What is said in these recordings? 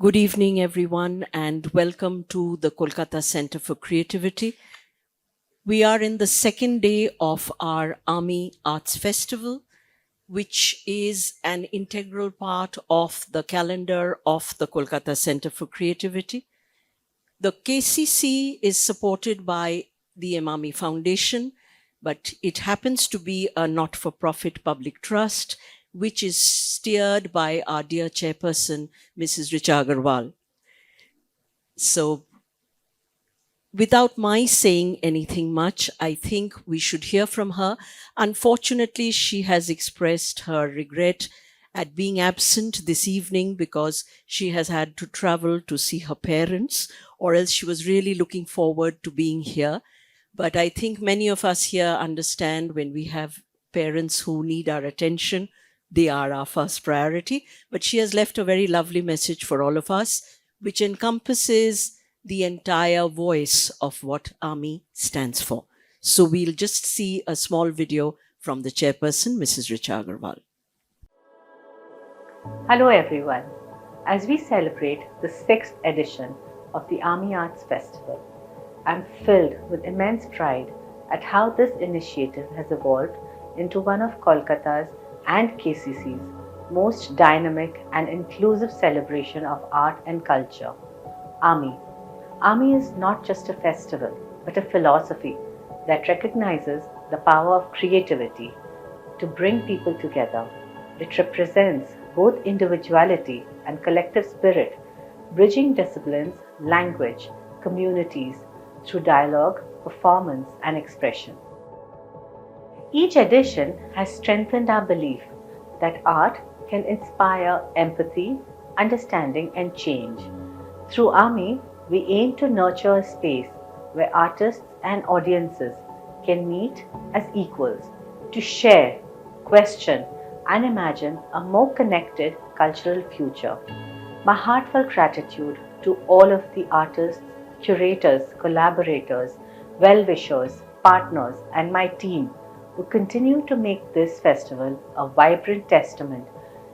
Good evening, everyone, and welcome to the Kolkata Centre for Creativity. We are in the second day of our Army Arts Festival, which is an integral part of the calendar of the Kolkata Centre for Creativity. The KCC is supported by the Emami Foundation, but it happens to be a not-for-profit public trust, which is steered by our dear chairperson, Mrs. Richa Agarwal. So without my saying anything much, I think we should hear from her. Unfortunately, she has expressed her regret at being absent this evening because she has had to travel to see her parents, or else she was really looking forward to being here. But I think many of us here understand when we have parents who need our attention, they are our first priority. But she has left a very lovely message for all of us, which encompasses the entire voice of what Army stands for. So we'll just see a small video from the chairperson, Mrs. Richa Agarwal. Hello everyone. As we celebrate the 6th edition of the Army Arts Festival, I'm filled with immense pride at how this initiative has evolved into one of Kolkata's and KCC's most dynamic and inclusive celebration of art and culture. Army. Army is not just a festival, but a philosophy that recognizes the power of creativity to bring people together. It represents both individuality and collective spirit, bridging disciplines, language, communities through dialogue, performance, and expression. Each edition has strengthened our belief that art can inspire empathy, understanding, and change. Through Army, we aim to nurture a space where artists and audiences can meet as equals to share, question, and imagine a more connected cultural future. My heartfelt gratitude to all of the artists, curators, collaborators, well-wishers, partners, and my team who continue to make this festival a vibrant testament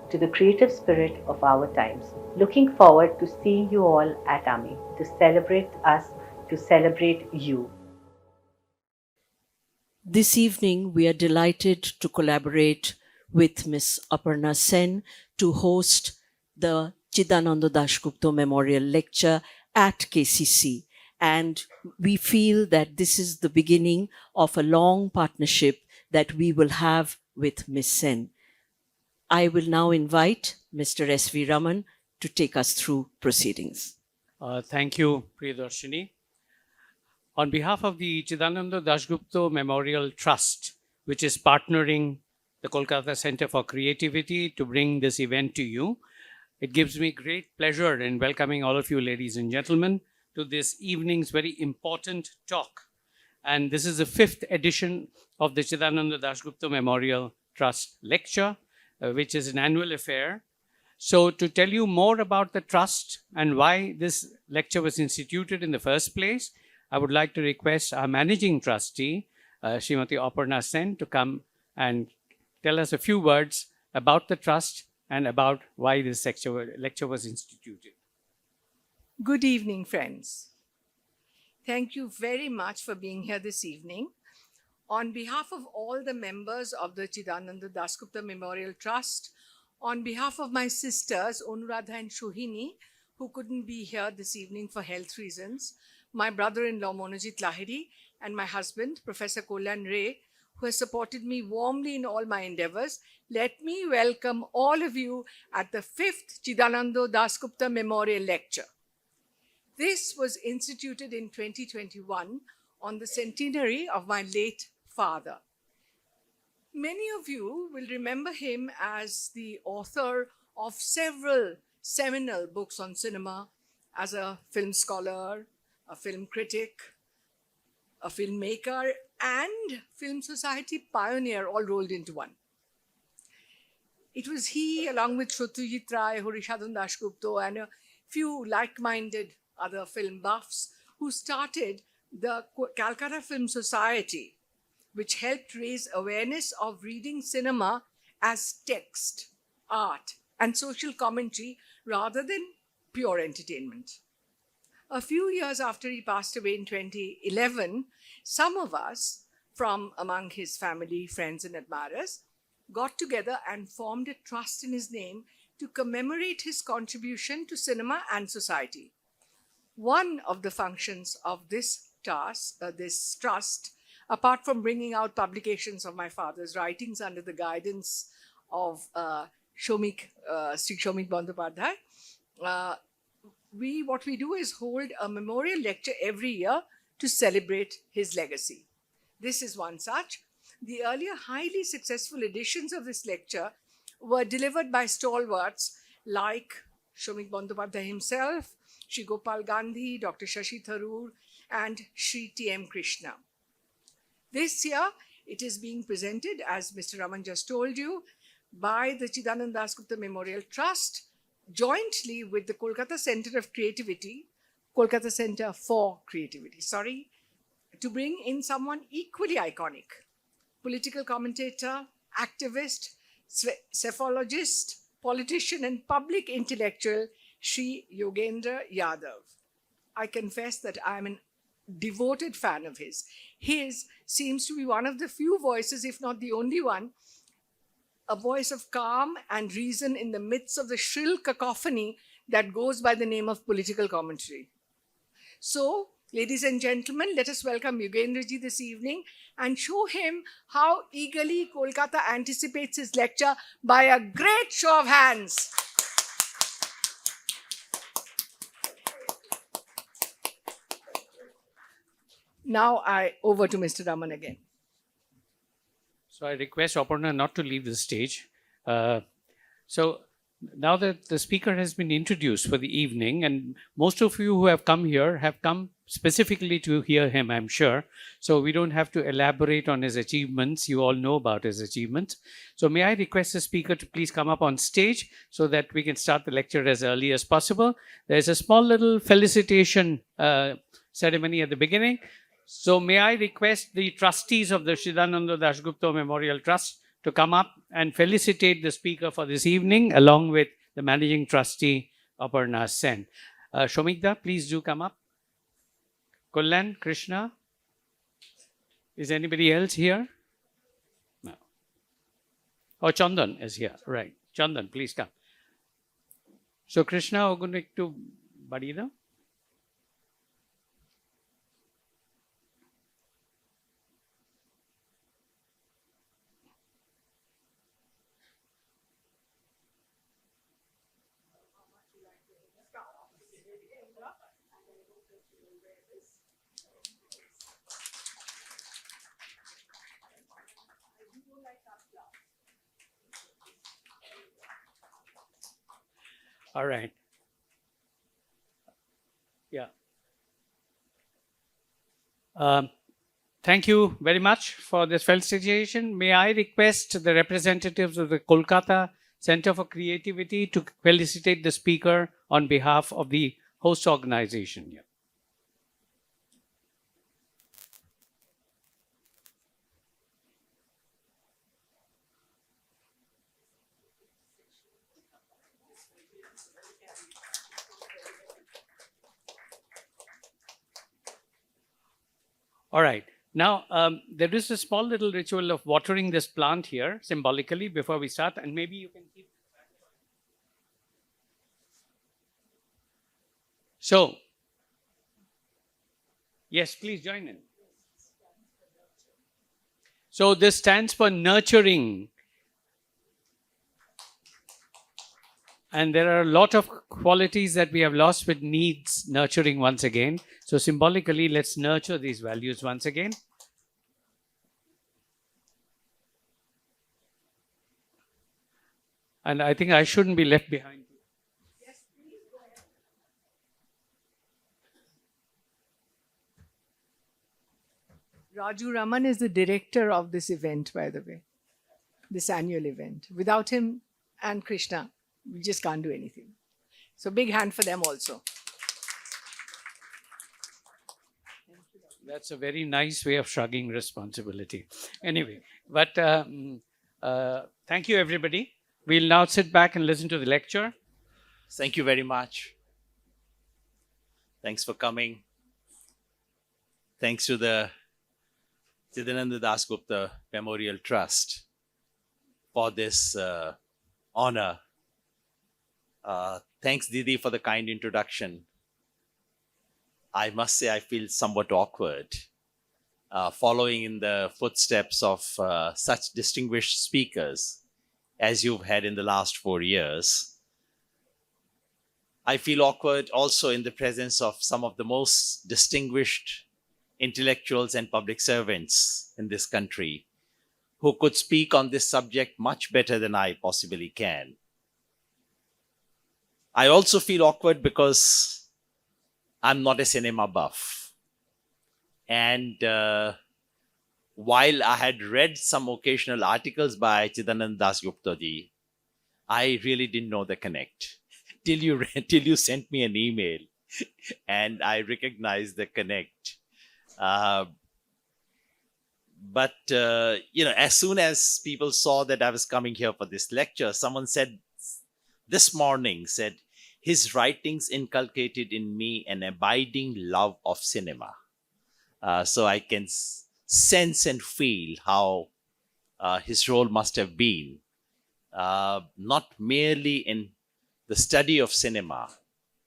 to the creative spirit of our times. Looking forward to seeing you all at Army to celebrate us, to celebrate you. This evening, we are delighted to collaborate with Ms. Aparna Sen to host the Chidananda Dasgupta Memorial Lecture at KCC. And we feel that this is the beginning of a long partnership that we will have with Ms. Sen. I will now invite Mr. S.V. Raman to take us through proceedings. Thank you, Priyadarshini. On behalf of the Chidananda Dasgupta Memorial Trust, which is partnering the Kolkata Centre for Creativity to bring this event to you, it gives me great pleasure in welcoming all of you, ladies and gentlemen, to this evening's very important talk. And this is the 5th edition of the Chidananda Dasgupta Memorial Trust Lecture, which is an annual affair. So to tell you more about the trust and why this lecture was instituted in the first place, I would like to request our managing trustee, Srimati Aparna Sen, to come and tell us a few words about the trust and about why this lecture was instituted. Good evening, friends. Thank you very much for being here this evening. On behalf of all the members of the Chidananda Dasgupta Memorial Trust, on behalf of my sisters, Anuradha and Shohini, who couldn't be here this evening for health reasons, my brother-in-law, Monojit Lahiri, and my husband, Professor Kollan Ray, who has supported me warmly in all my endeavors, let me welcome all of you at the 5th Chidananda Dasgupta Memorial Lecture. This was instituted in 2021 on the centenary of my late father. Many of you will remember him as the author of several seminal books on cinema, as a film scholar, a film critic, a filmmaker, and film society pioneer all rolled into one. It was he, along with Satyajit Ray, Horishadan Dasgupta, and a few like-minded other film buffs, who started the Calcutta Film Society, which helped raise awareness of reading cinema as text, art, and social commentary rather than pure entertainment. A few years after he passed away in 2011, some of us from among his family, friends, and admirers got together and formed a trust in his name to commemorate his contribution to cinema and society. One of the functions of this trust, apart from bringing out publications of my father's writings under the guidance of Sri Shomik Bandyopadhyay, what we do is hold a memorial lecture every year to celebrate his legacy. This is one such. The earlier highly successful editions of this lecture were delivered by stalwarts like Shomik Bandyopadhyay himself, Shri Gopal Gandhi, Dr. Shashi Tharoor, and Shri T.M. Krishna. This year, it is being presented, as Mr. Raman just told you, by the Chidananda Dasgupta Memorial Trust, jointly with the Kolkata Centre for Creativity, to bring in someone equally iconic, political commentator, activist, psephologist, politician, and public intellectual, Sri Yogendra Yadav. I confess that I'm a devoted fan of his. His seems to be one of the few voices, if not the only one, a voice of calm and reason in the midst of the shrill cacophony that goes by the name of political commentary. So, ladies and gentlemen, let us welcome Yogendra ji this evening and show him how eagerly Kolkata anticipates his lecture by a great show of hands. Now over to Mr. Raman again. So I request Aparna not to leave the stage. So now that the speaker has been introduced for the evening, and most of you who have come here have come specifically to hear him, I'm sure. So we don't have to elaborate on his achievements. You all know about his achievements. So may I request the speaker to please come up on stage so that we can start the lecture as early as possible. There's a small little felicitation ceremony at the beginning. So may I request the trustees of the Chidananda Dasgupta Memorial Trust to come up and felicitate the speaker for this evening, along with the managing trustee, Aparna Sen. Shomikda, please do come up. Kullan, Krishna. Is anybody else here? No. Oh, Chandan is here. Right. Chandan, please come. So Krishna, Ogunektu Badida. All right. Yeah. Thank you very much for this felicitation. May I request the representatives of the Kolkata Centre for Creativity to felicitate the speaker on behalf of the host organization here. All right. Now, there is a small little ritual of watering this plant here symbolically before we start, and maybe you can keep. So, yes, please join in. So, this stands for nurturing. And there are a lot of qualities that we have lost which needs nurturing once again. So symbolically, let's nurture these values once again. And I think I shouldn't be left behind. Yes, please go ahead. Raju Raman is the director of this event, by the way, this annual event. Without him and Krishna, we just can't do anything. So big hand for them also. That's a very nice way of shrugging responsibility. Anyway, but thank you, everybody. We'll now sit back and listen to the lecture. Thank you very much. Thanks for coming. Thanks to the Chidananda Dasgupta Memorial Trust for this honor. Thanks, Didi, for the kind introduction. I must say I feel somewhat awkward following in the footsteps of such distinguished speakers as you've had in the last 4 years. I feel awkward also in the presence of some of the most distinguished intellectuals and public servants in this country who could speak on this subject much better than I possibly can. I also feel awkward because I'm not a cinema buff. And while I had read some occasional articles by Chidananda Dasgupta ji, I really didn't know the connect till you sent me an email and I recognized the connect. But as soon as people saw that I was coming here for this lecture, someone said this morning, his writings inculcated in me an abiding love of cinema. So I can sense and feel how his role must have been, not merely in the study of cinema,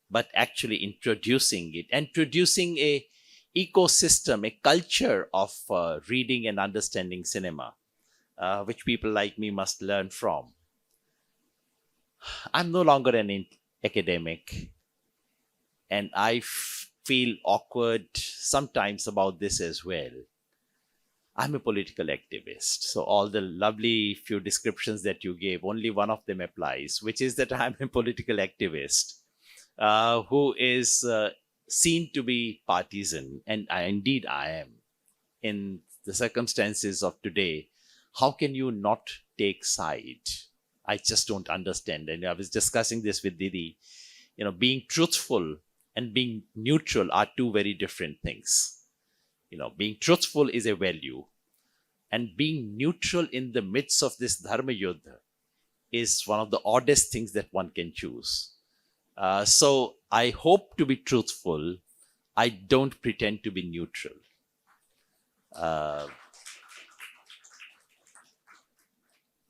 but actually introducing it and producing a ecosystem, a culture of reading and understanding cinema, which people like me must learn from. I'm no longer an academic, and I feel awkward sometimes about this as well. I'm a political activist. So all the lovely few descriptions that you gave, only one of them applies, which is that I'm a political activist who is seen to be partisan. And indeed I am. In the circumstances of today, how can you not take side? I just don't understand. And I was discussing this with Didi. Being truthful and being neutral are two very different things. Being truthful is a value, and being neutral in the midst of this dharma yuddha is one of the oddest things that one can choose. So I hope to be truthful. I don't pretend to be neutral.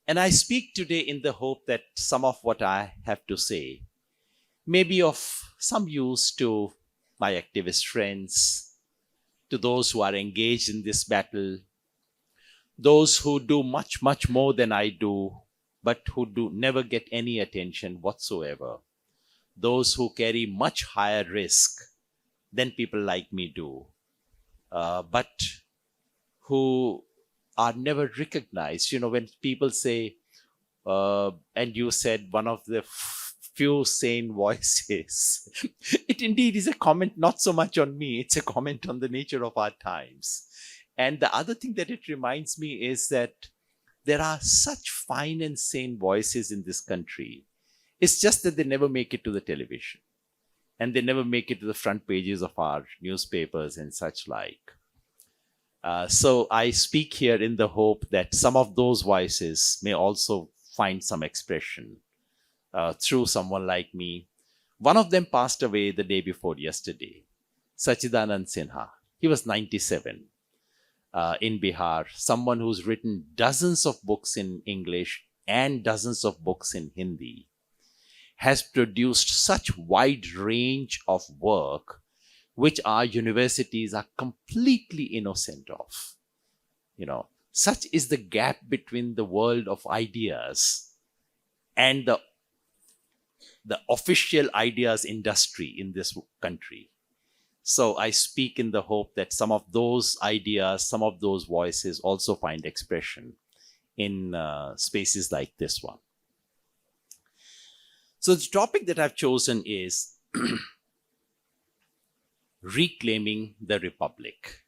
And I speak today in the hope that some of what I have to say may be of some use to my activist friends, to those who are engaged in this battle, those who do much, much more than I do, but who do never get any attention whatsoever, those who carry much higher risk than people like me do, but who are never recognized. When people say, and you said one of the few sane voices. It indeed is a comment not so much on me, it's a comment on the nature of our times. And the other thing that it reminds me is that there are such fine and sane voices in this country. It's just that they never make it to the television. And they never make it to the front pages of our newspapers and such like. So I speak here in the hope that some of those voices may also find some expression through someone like me. One of them passed away the day before yesterday, Sachidanand Sinha. He was 97 in Bihar, someone who's written dozens of books in English and dozens of books in Hindi, has produced such wide range of work which our universities are completely innocent of. Such is the gap between the world of ideas and the official ideas industry in this country. So I speak in the hope that some of those ideas, some of those voices also find expression in spaces like this one. So the topic that I've chosen is Reclaiming the Republic.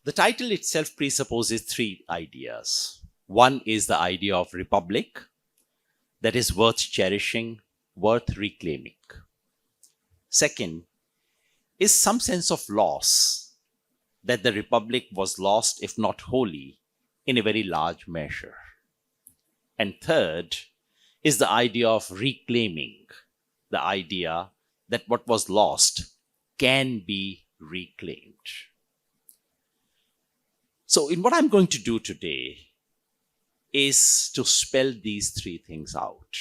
The title itself presupposes three ideas. One is the idea of republic that is worth cherishing, worth reclaiming. Second is some sense of loss, that the republic was lost, if not wholly, in a very large measure. And third is the idea of reclaiming, the idea that what was lost can be reclaimed. So, in what I'm going to do today is to spell these three things out.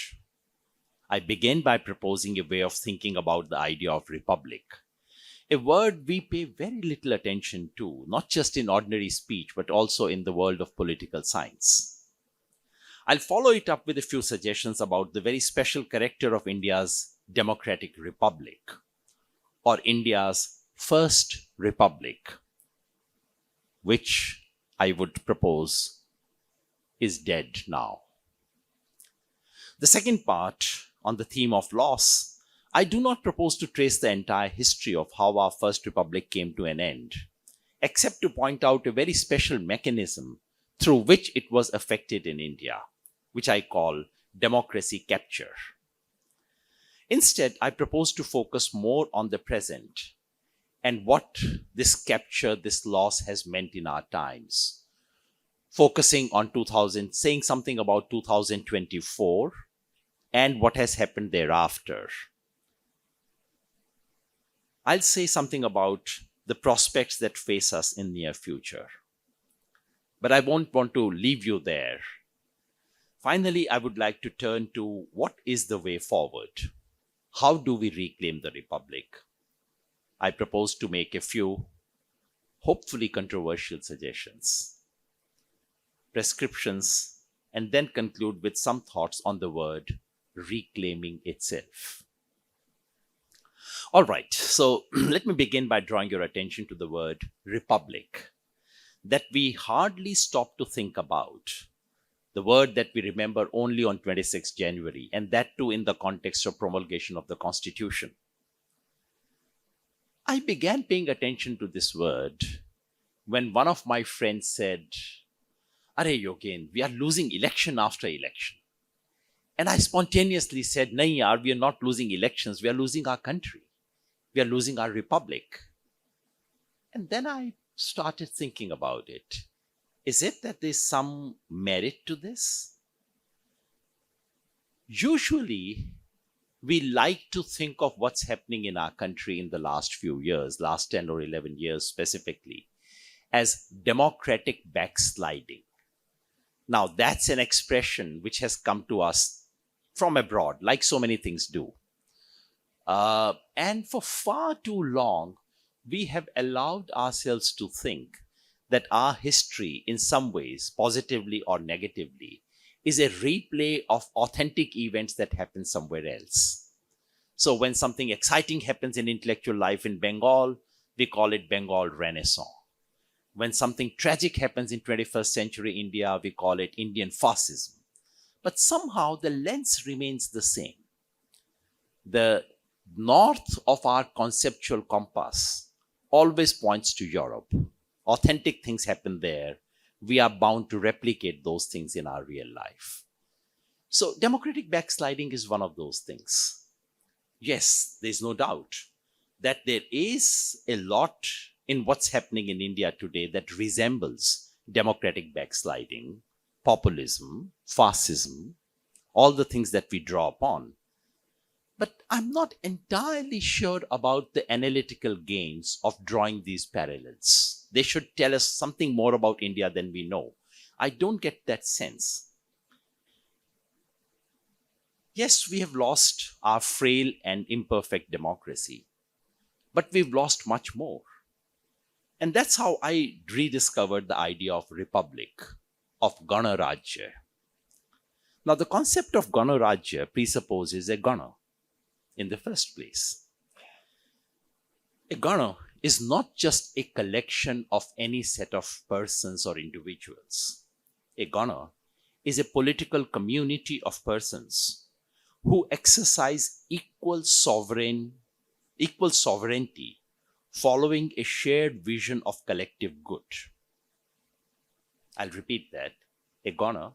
I begin by proposing a way of thinking about the idea of republic, a word we pay very little attention to, not just in ordinary speech, but also in the world of political science. I'll follow it up with a few suggestions about the very special character of India's democratic republic, or India's first republic, which I would propose is dead now. The second part, on the theme of loss, I do not propose to trace the entire history of how our first republic came to an end, except to point out a very special mechanism through which it was affected in India, which I call democracy capture. Instead, I propose to focus more on the present and what this capture, this loss has meant in our times, focusing on 2000, saying something about 2024 and what has happened thereafter. I'll say something about the prospects that face us in near future. But I won't want to leave you there. Finally, I would like to turn to what is the way forward? How do we reclaim the republic? I propose to make a few, hopefully controversial suggestions, prescriptions, and then conclude with some thoughts on the word reclaiming itself. All right, so let me begin by drawing your attention to the word republic, that we hardly stop to think about, the word that we remember only on 26 January, and that too in the context of promulgation of the Constitution. I began paying attention to this word when one of my friends said, "Are Yogen, we are losing election after election." And I spontaneously said, "Nahi yaar, we are not losing elections, we are losing our country. We are losing our republic." And then I started thinking about it. Is it that there's some merit to this? Usually, we like to think of what's happening in our country in the last few years, last 10 or 11 years specifically, as democratic backsliding. Now, that's an expression which has come to us from abroad, like so many things do. And for far too long, we have allowed ourselves to think that our history, in some ways, positively or negatively, is a replay of authentic events that happen somewhere else. So when something exciting happens in intellectual life in Bengal, we call it Bengal Renaissance. When something tragic happens in 21st century India, we call it Indian fascism. But somehow the lens remains the same. The north of our conceptual compass always points to Europe. Authentic things happen there. We are bound to replicate those things in our real life. So democratic backsliding is one of those things. Yes, there's no doubt that there is a lot in what's happening in India today that resembles democratic backsliding, populism, fascism, all the things that we draw upon. But I'm not entirely sure about the analytical gains of drawing these parallels. They should tell us something more about India than we know. I don't get that sense. Yes, we have lost our frail and imperfect democracy, but we've lost much more. And that's how I rediscovered the idea of republic, of Ganarajya. Now, the concept of Ganarajya presupposes a Gana in the first place. A Gana is not just a collection of any set of persons or individuals. A Gana is a political community of persons who exercise equal sovereignty following a shared vision of collective good. I'll repeat that. A Gana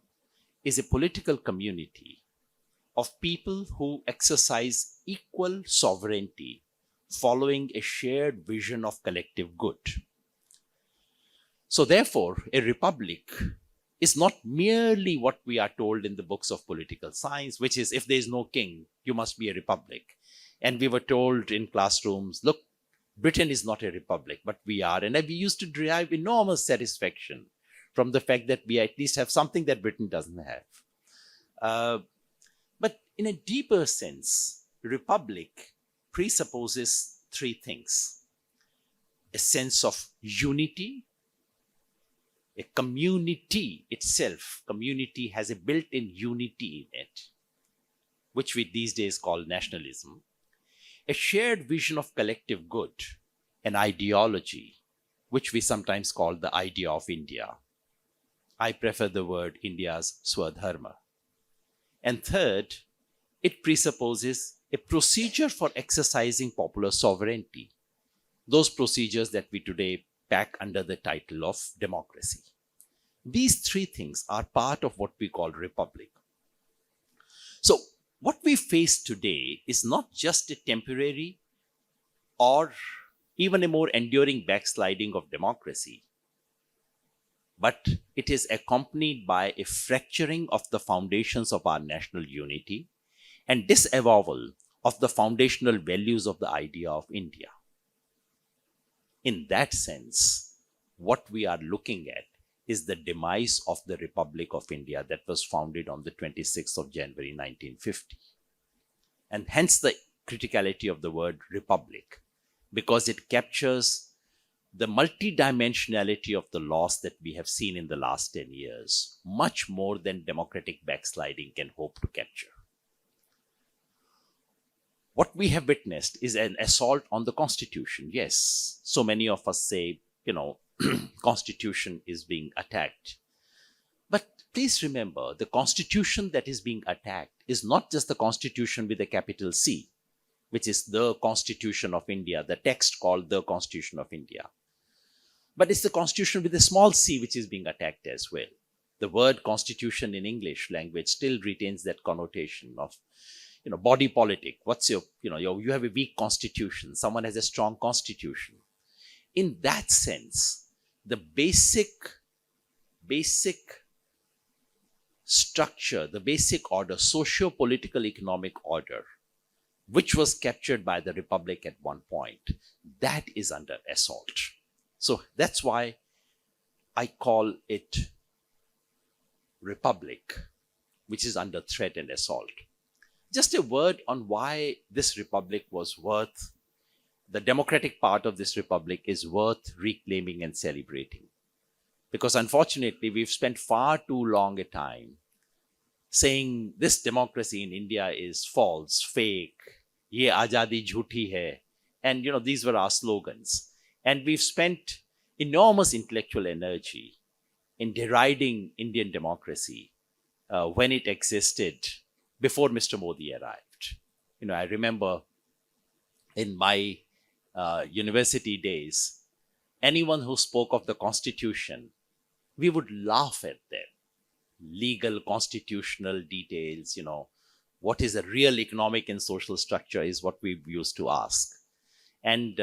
is a political community of people who exercise equal sovereignty following a shared vision of collective good. So therefore, a republic is not merely what we are told in the books of political science, which is if there is no king, you must be a republic. And we were told in classrooms, look, Britain is not a republic, but we are. And we used to derive enormous satisfaction from the fact that we at least have something that Britain doesn't have. But in a deeper sense, republic presupposes three things: a sense of unity, a community itself. Community has a built-in unity in it, which we these days call nationalism, a shared vision of collective good, an ideology, which we sometimes call the idea of India. I prefer the word India's Swadharma. And third, it presupposes a procedure for exercising popular sovereignty, those procedures that we today pack under the title of democracy. These three things are part of what we call republic. So, what we face today is not just a temporary or even a more enduring backsliding of democracy, but it is accompanied by a fracturing of the foundations of our national unity and disavowal of the foundational values of the idea of India. In that sense, what we are looking at is the demise of the Republic of India that was founded on the 26th of January 1950. And hence the criticality of the word republic, because it captures the multidimensionality of the loss that we have seen in the last 10 years, much more than democratic backsliding can hope to capture. What we have witnessed is an assault on the Constitution. Yes, so many of us say, Constitution is being attacked. But please remember, the Constitution that is being attacked is not just the Constitution with a capital C, which is the Constitution of India, the text called the Constitution of India. But it's the Constitution with a small c which is being attacked as well. The word Constitution in English language still retains that connotation of, body politic. What's you have a weak constitution, someone has a strong constitution. In that sense, the basic structure, the basic order, socio-political economic order, which was captured by the Republic at one point, that is under assault. So that's why I call it Republic, which is under threat and assault. Just a word on why this Republic was worth, the democratic part of this Republic is worth reclaiming and celebrating. Because unfortunately, we've spent far too long a time saying this democracy in India is false, fake, ye azadi jhuti hai. And these were our slogans. And we've spent enormous intellectual energy in deriding Indian democracy when it existed before Mr. Modi arrived. I remember in my university days, anyone who spoke of the Constitution, we would laugh at them. Legal, constitutional details, what is a real economic and social structure is what we used to ask. And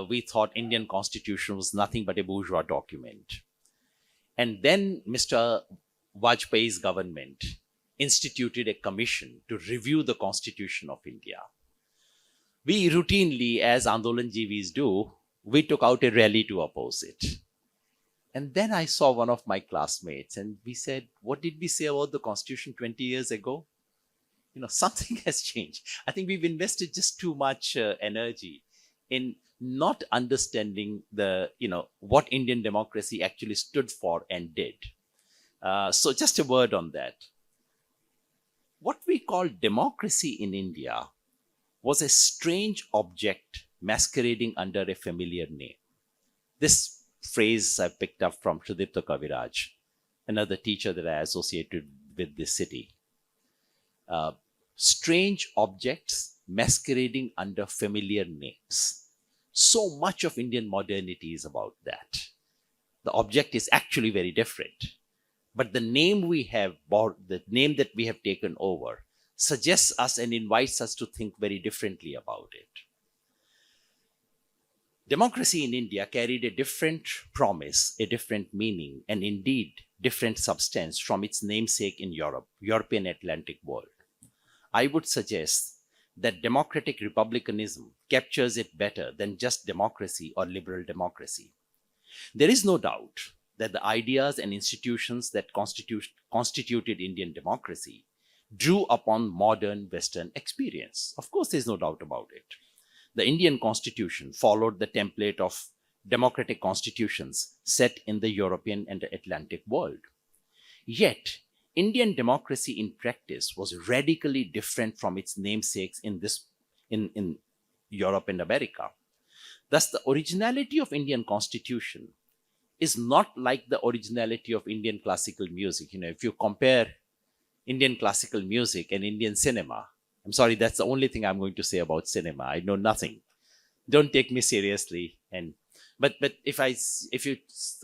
we thought Indian Constitution was nothing but a bourgeois document. And then Mr. Vajpayee's government instituted a commission to review the Constitution of India. We routinely, as Andolanjivis do, we took out a rally to oppose it. And then I saw one of my classmates and we said, what did we say about the Constitution 20 years ago? Something has changed. I think we've invested just too much energy in not understanding what Indian democracy actually stood for and did. So just a word on that. What we call democracy in India was a strange object masquerading under a familiar name. This phrase I picked up from Sudipta Kaviraj, another teacher that I associated with this city. Strange objects masquerading under familiar names. So much of Indian modernity is about that. The object is actually very different. But the name we have, the name that we have taken over, suggests us and invites us to think very differently about it. Democracy in India carried a different promise, a different meaning, and indeed different substance from its namesake in Europe, European Atlantic world. I would suggest that democratic republicanism captures it better than just democracy or liberal democracy. There is no doubt that the ideas and institutions that constituted Indian democracy drew upon modern Western experience. Of course, there's no doubt about it. The Indian constitution followed the template of democratic constitutions set in the European and the Atlantic world. Yet, Indian democracy in practice was radically different from its namesakes in Europe and America. Thus, the originality of Indian constitution is not like the originality of Indian classical music. If you compare Indian classical music and Indian cinema, I'm sorry, that's the only thing I'm going to say about cinema. I know nothing. Don't take me seriously. But if you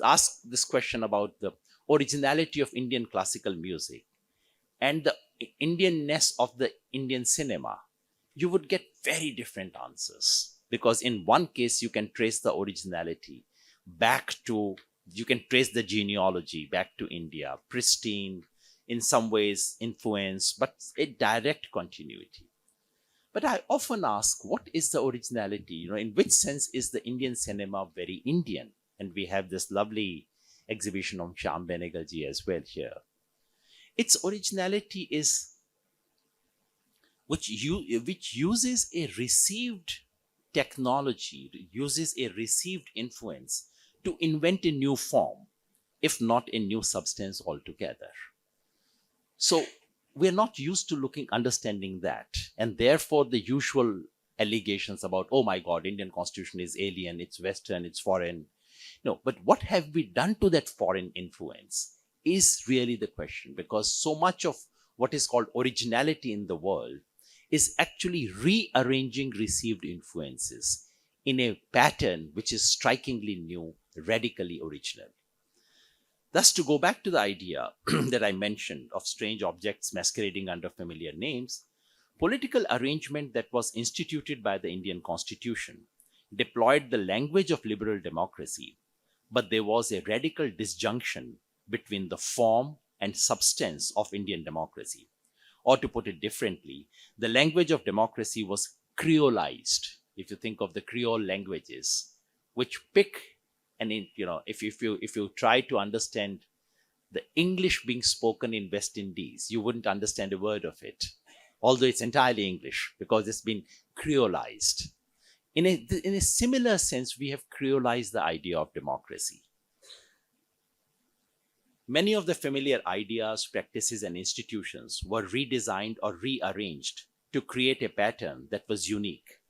ask this question about the originality of Indian classical music and the Indianness of the Indian cinema, you would get very different answers. Because in one case, you can trace the originality you can trace the genealogy back to India, pristine, in some ways influence, but a direct continuity. But I often ask, what is the originality? In which sense is the Indian cinema very Indian? And we have this lovely exhibition on Shyam Benegalji as well here. Its originality is which uses a received technology, uses a received influence to invent a new form, if not a new substance altogether. So we're not used to understanding that. And therefore, the usual allegations about, oh my God, Indian constitution is alien, it's Western, it's foreign. No, but what have we done to that foreign influence is really the question, because so much of what is called originality in the world is actually rearranging received influences in a pattern which is strikingly new, radically original. Thus, to go back to the idea that I mentioned of strange objects masquerading under familiar names, political arrangement that was instituted by the Indian Constitution deployed the language of liberal democracy, but there was a radical disjunction between the form and substance of Indian democracy. Or to put it differently, the language of democracy was creolized. If you think of the Creole languages, which pick if you try to understand the English being spoken in West Indies, you wouldn't understand a word of it, although it's entirely English because it's been creolized. In a similar sense, we have creolized the idea of democracy. Many of the familiar ideas, practices, and institutions were redesigned or rearranged to create a pattern that was unique.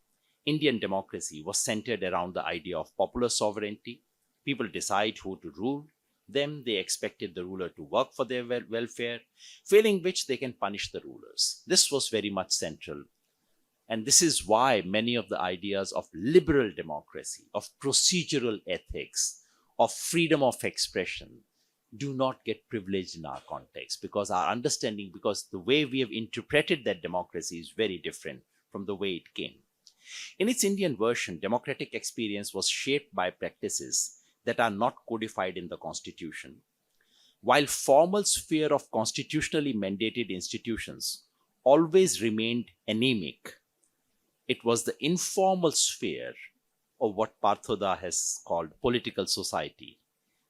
Indian democracy was centered around the idea of popular sovereignty. People decide who to rule them. They expected the ruler to work for their welfare, failing which they can punish the rulers. This was very much central. And this is why many of the ideas of liberal democracy, of procedural ethics, of freedom of expression do not get privileged in our context, because the way we have interpreted that democracy is very different from the way it came. In its Indian version, democratic experience was shaped by practices that are not codified in the Constitution. While formal sphere of constitutionally mandated institutions always remained anemic, it was the informal sphere of what Parthoda has called political society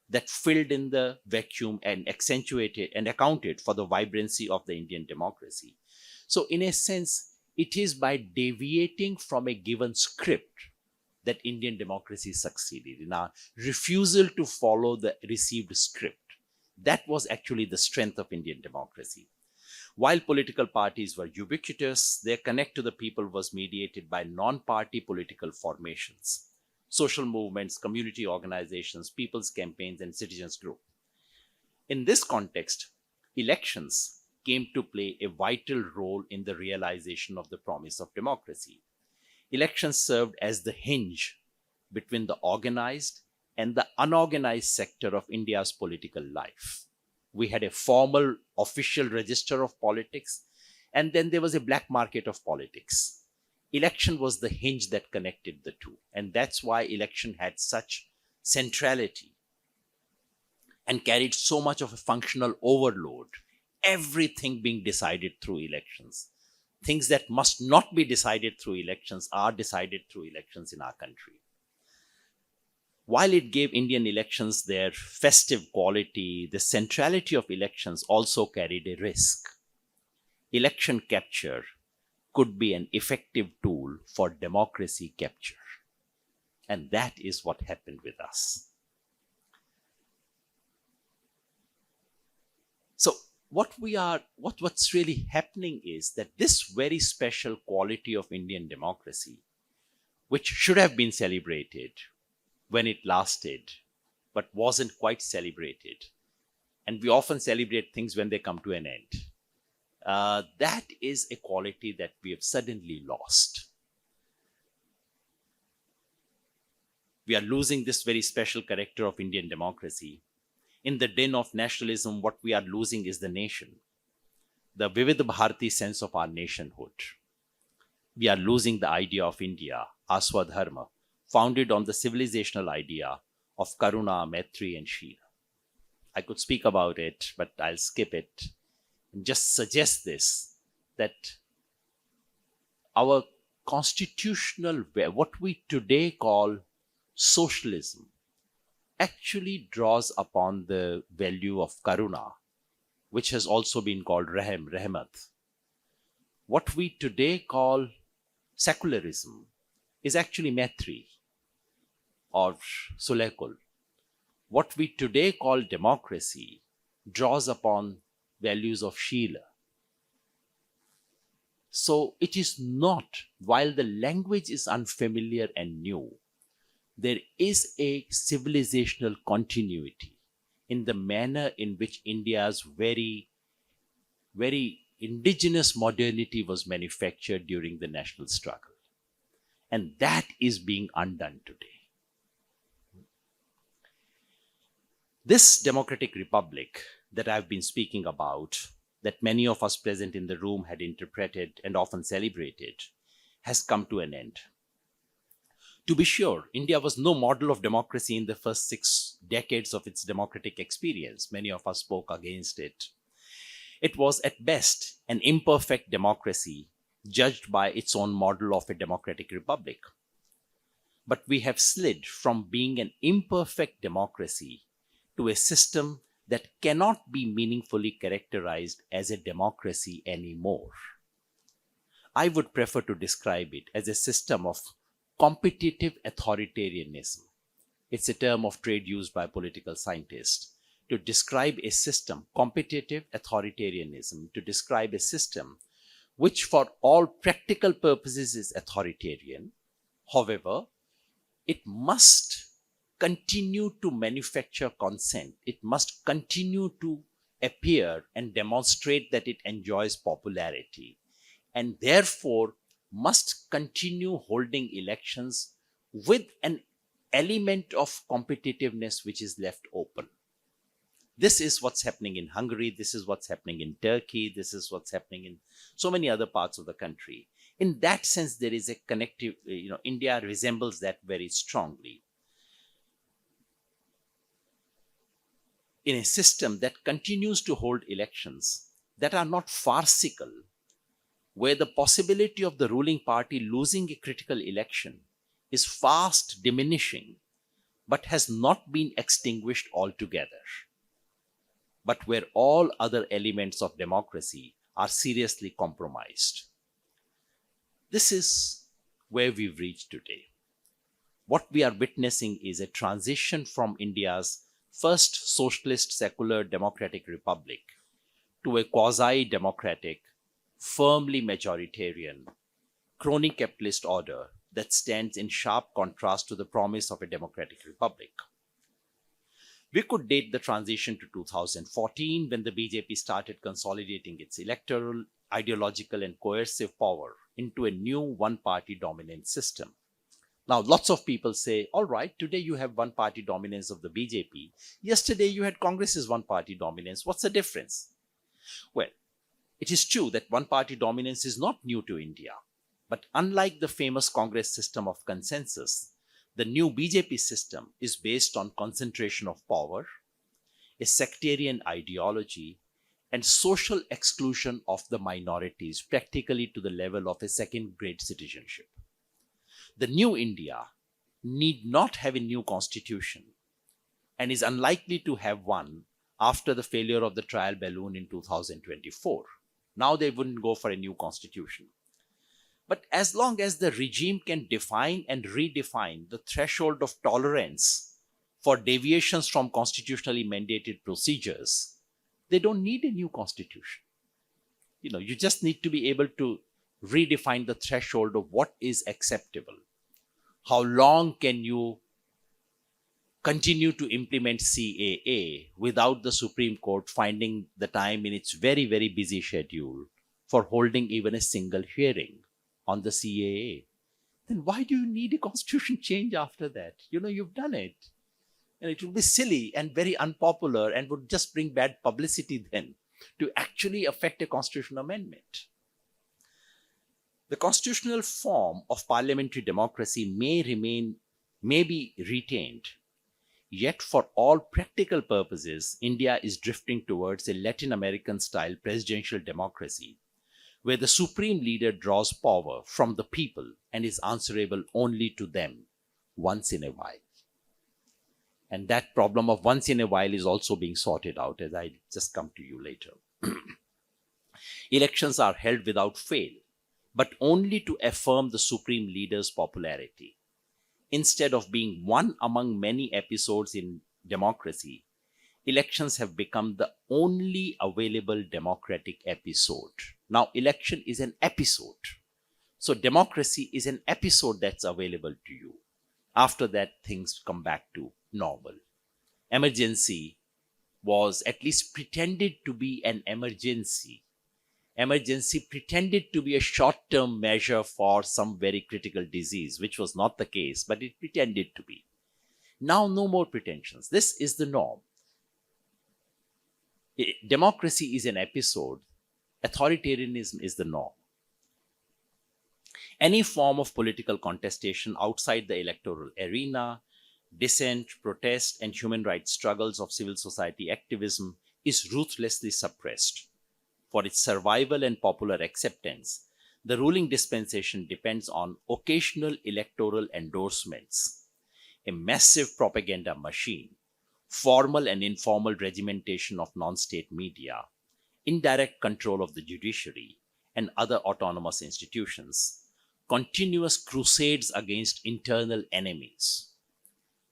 that filled in the vacuum and accentuated and accounted for the vibrancy of the Indian democracy. So in a sense, it is by deviating from a given script that Indian democracy succeeded in our refusal to follow the received script. That was actually the strength of Indian democracy. While political parties were ubiquitous, their connect to the people was mediated by non-party political formations, social movements, community organizations, people's campaigns, and citizens group. In this context, elections came to play a vital role in the realization of the promise of democracy. Elections served as the hinge between the organized and the unorganized sector of India's political life. We had a formal official register of politics, and then there was a black market of politics. Election was the hinge that connected the two, and that's why election had such centrality and carried so much of a functional overload, everything being decided through elections. things that must not be decided through elections are decided through elections in our country. While it gave Indian elections their festive quality, the centrality of elections also carried a risk. Election capture could be an effective tool for democracy capture. And that is what happened with us. So what's really happening is that this very special quality of Indian democracy, which should have been celebrated when it lasted, but wasn't quite celebrated, and we often celebrate things when they come to an end, that is a quality that we have suddenly lost. We are losing this very special character of Indian democracy. In the den of nationalism, what we are losing is the nation, the Vivid Bharati sense of our nationhood. We are losing the idea of India, our Swadharma, founded on the civilizational idea of Karuna, Maitri, and Shila. I could speak about it, but I'll skip it and just suggest this, that our constitutional, what we today call socialism, actually draws upon the value of Karuna, which has also been called Rahmat. What we today call secularism is actually Maitri or Sulekul. What we today call democracy draws upon values of Shila. So it is not, while the language is unfamiliar and new, there is a civilizational continuity in the manner in which India's very, very indigenous modernity was manufactured during the national struggle. And that is being undone today. This democratic republic that I've been speaking about, that many of us present in the room had interpreted and often celebrated, has come to an end. To be sure, India was no model of democracy in the first 6 decades of its democratic experience. Many of us spoke against it. It was at best an imperfect democracy, judged by its own model of a democratic republic. But we have slid from being an imperfect democracy to a system that cannot be meaningfully characterized as a democracy anymore. I would prefer to describe it as a system of competitive authoritarianism. It's a term of trade used by political scientists to describe a system, competitive authoritarianism, to describe a system which for all practical purposes is authoritarian. However, it must continue to manufacture consent. It must continue to appear and demonstrate that it enjoys popularity, and therefore must continue holding elections with an element of competitiveness which is left open. This is what's happening in Hungary. This is what's happening in Turkey. This is what's happening in so many other parts of the country. In that sense, there is a connective, India resembles that very strongly. In a system that continues to hold elections that are not farcical, where the possibility of the ruling party losing a critical election is fast diminishing, but has not been extinguished altogether, but where all other elements of democracy are seriously compromised. This is where we've reached today. What we are witnessing is a transition from India's first socialist secular democratic republic to a quasi-democratic, firmly majoritarian, crony capitalist order that stands in sharp contrast to the promise of a democratic republic. We could date the transition to 2014, when the BJP started consolidating its electoral, ideological, and coercive power into a new one-party dominant system. Now, lots of people say, all right, today you have one-party dominance of the BJP. Yesterday you had Congress's one-party dominance. What's the difference? Well, it is true that one-party dominance is not new to India. But unlike the famous Congress system of consensus, the new BJP system is based on concentration of power, a sectarian ideology, and social exclusion of the minorities, practically to the level of a second-grade citizenship. The new India need not have a new constitution and is unlikely to have one after the failure of the trial balloon in 2024. Now they wouldn't go for a new constitution. But as long as the regime can define and redefine the threshold of tolerance for deviations from constitutionally mandated procedures, they don't need a new constitution. You just need to be able to redefine the threshold of what is acceptable. How long can you continue to implement CAA without the Supreme Court finding the time in its very, very busy schedule for holding even a single hearing on the CAA? Then why do you need a constitution change after that? You've done it. And it would be silly and very unpopular and would just bring bad publicity then to actually affect a constitutional amendment. The constitutional form of parliamentary democracy may be retained. Yet for all practical purposes, India is drifting towards a Latin American style presidential democracy where the supreme leader draws power from the people and is answerable only to them once in a while. And that problem of once in a while is also being sorted out, as I just come to you later. Elections are held without fail, but only to affirm the supreme leader's popularity. Instead of being one among many episodes in democracy, elections have become the only available democratic episode. Now, election is an episode. So democracy is an episode that's available to you. After that, things come back to normal. Emergency was at least pretended to be an emergency. Emergency pretended to be a short-term measure for some very critical disease, which was not the case, but it pretended to be. Now, no more pretensions. This is the norm. Democracy is an episode. Authoritarianism is the norm. Any form of political contestation outside the electoral arena, dissent, protest, and human rights struggles of civil society activism is ruthlessly suppressed. For its survival and popular acceptance, the ruling dispensation depends on occasional electoral endorsements, a massive propaganda machine, formal and informal regimentation of non-state media, indirect control of the judiciary and other autonomous institutions, continuous crusades against internal enemies,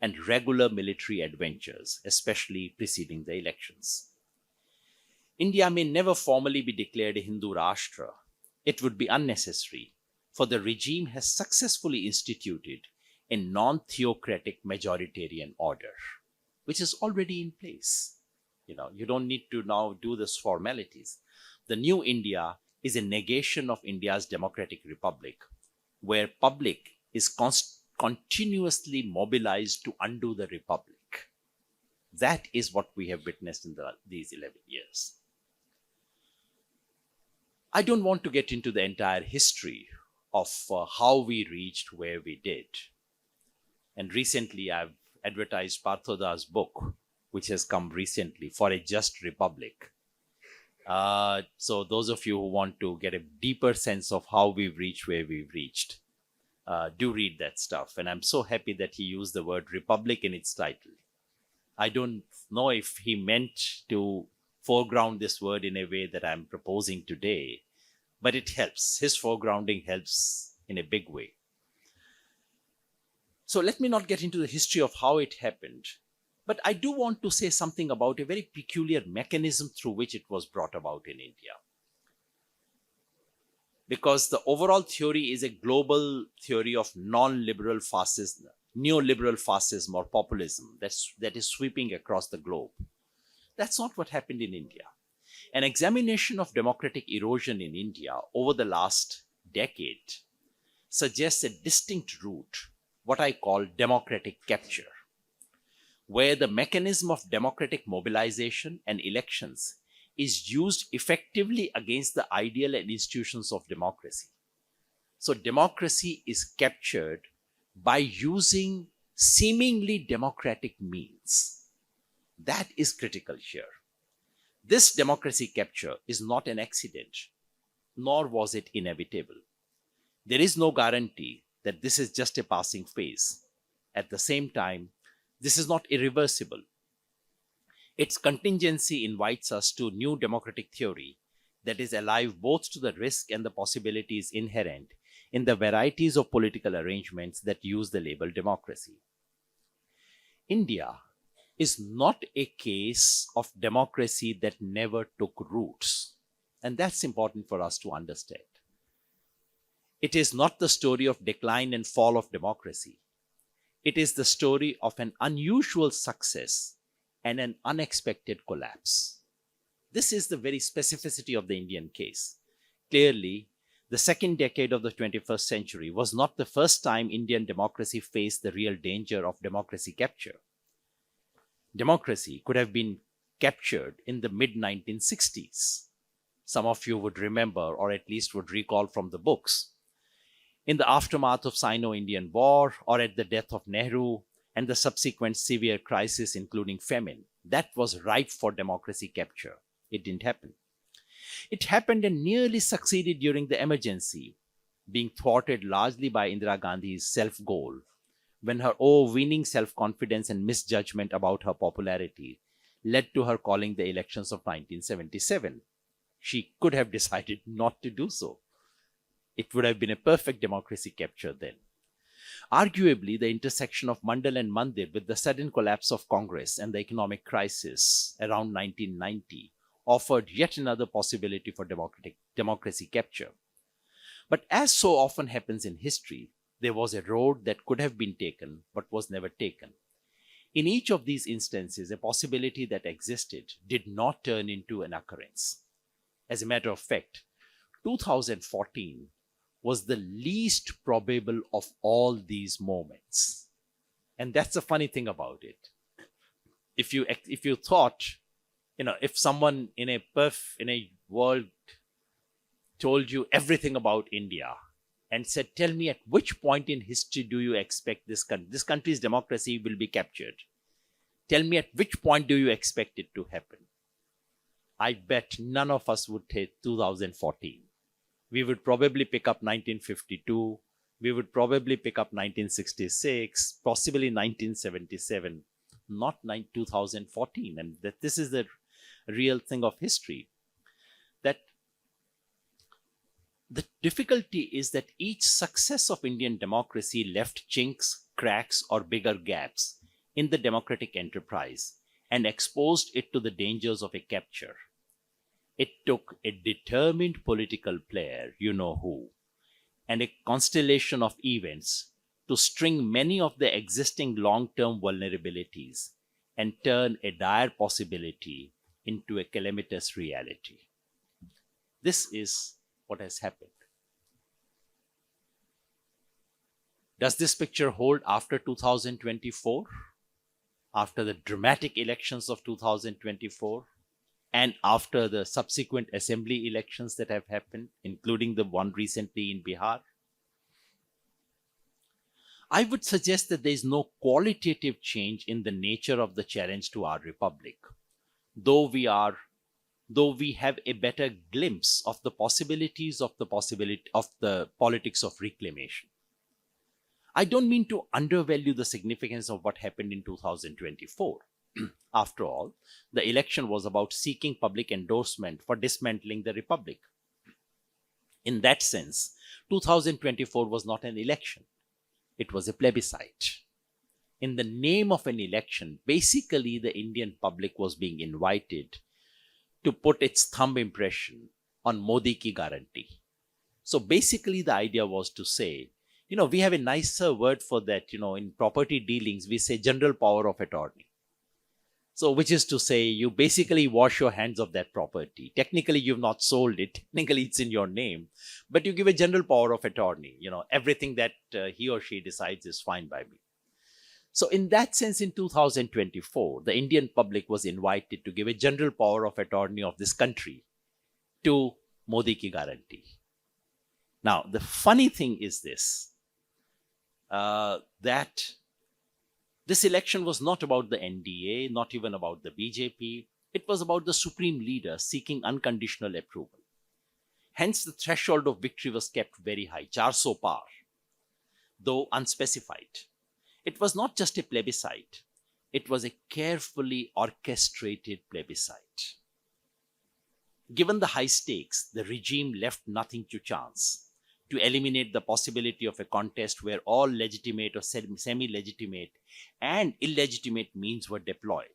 and regular military adventures, especially preceding the elections. India may never formally be declared a Hindu Rashtra. It would be unnecessary, for the regime has successfully instituted a non-theocratic majoritarian order, which is already in place. You don't need to now do these formalities. The new India is a negation of India's democratic republic, where public is continuously mobilized to undo the republic. That is what we have witnessed in these 11 years. I don't want to get into the entire history of how we reached where we did. And recently I've advertised Parthoda's book, which has come recently, For a Just Republic. So those of you who want to get a deeper sense of how we've reached where we've reached, do read that stuff. And I'm so happy that he used the word republic in its title. I don't know if he meant to foreground this word in a way that I'm proposing today, but it helps. His foregrounding helps in a big way. So let me not get into the history of how it happened, but I do want to say something about a very peculiar mechanism through which it was brought about in India. Because the overall theory is a global theory of non-liberal fascism, neoliberal fascism or populism that is sweeping across the globe. That's not what happened in India. An examination of democratic erosion in India over the last decade suggests a distinct route, what I call democratic capture, where the mechanism of democratic mobilization and elections is used effectively against the ideal and institutions of democracy. So democracy is captured by using seemingly democratic means. That is critical here. This democracy capture is not an accident, nor was it inevitable. There is no guarantee that this is just a passing phase. At the same time, this is not irreversible. Its contingency invites us to new democratic theory that is alive both to the risk and the possibilities inherent in the varieties of political arrangements that use the label democracy. India is not a case of democracy that never took roots. And that's important for us to understand. It is not the story of decline and fall of democracy. It is the story of an unusual success and an unexpected collapse. This is the very specificity of the Indian case. Clearly, the second decade of the 21st century was not the first time Indian democracy faced the real danger of democracy capture. Democracy could have been captured in the mid 1960s. Some of you would remember, or at least would recall from the books. In the aftermath of Sino-Indian War, or at the death of Nehru, and the subsequent severe crisis, including famine, that was ripe for democracy capture. It didn't happen. It happened and nearly succeeded during the emergency, being thwarted largely by Indira Gandhi's self-goal, when her overweening self-confidence and misjudgment about her popularity led to her calling the elections of 1977. She could have decided not to do so. It would have been a perfect democracy capture then. Arguably, the intersection of Mandal and Mandir with the sudden collapse of Congress and the economic crisis around 1990 offered yet another possibility for democracy capture. But as so often happens in history, there was a road that could have been taken but was never taken. In each of these instances, a possibility that existed did not turn into an occurrence. As a matter of fact, 2014 was the least probable of all these moments. And that's the funny thing about it. If you thought, if someone in a world told you everything about India and said, tell me at which point in history do you expect this country's democracy will be captured? Tell me at which point do you expect it to happen? I bet none of us would take 2014. We would probably pick up 1952. We would probably pick up 1966, possibly 1977, not 2014. And that this is the real thing of history. That the difficulty is that each success of Indian democracy left chinks, cracks, or bigger gaps in the democratic enterprise and exposed it to the dangers of a capture. It took a determined political player, you know who, and a constellation of events to string many of the existing long-term vulnerabilities and turn a dire possibility into a calamitous reality. This is what has happened. Does this picture hold after 2024? After the dramatic elections of 2024? And after the subsequent assembly elections that have happened, including the one recently in Bihar? I would suggest that there is no qualitative change in the nature of the challenge to our republic, though we have a better glimpse of the possibilities of the politics of reclamation. I don't mean to undervalue the significance of what happened in 2024. After all, the election was about seeking public endorsement for dismantling the republic. In that sense, 2024 was not an election. It was a plebiscite. In the name of an election, basically the Indian public was being invited to put its thumb impression on Modi ki guarantee. So basically the idea was to say, we have a nicer word for that, in property dealings, we say general power of attorney. So which is to say, you basically wash your hands of that property. Technically, you've not sold it. Technically, it's in your name. But you give a general power of attorney. Everything that he or she decides is fine by me. So in that sense, in 2024, the Indian public was invited to give a general power of attorney of this country to Modi ki guarantee. Now, the funny thing is this, that this election was not about the NDA, not even about the BJP. It was about the supreme leader seeking unconditional approval. Hence, the threshold of victory was kept very high, 400 par, though unspecified. It was not just a plebiscite, it was a carefully orchestrated plebiscite. Given the high stakes, the regime left nothing to chance to eliminate the possibility of a contest where all legitimate or semi-legitimate and illegitimate means were deployed.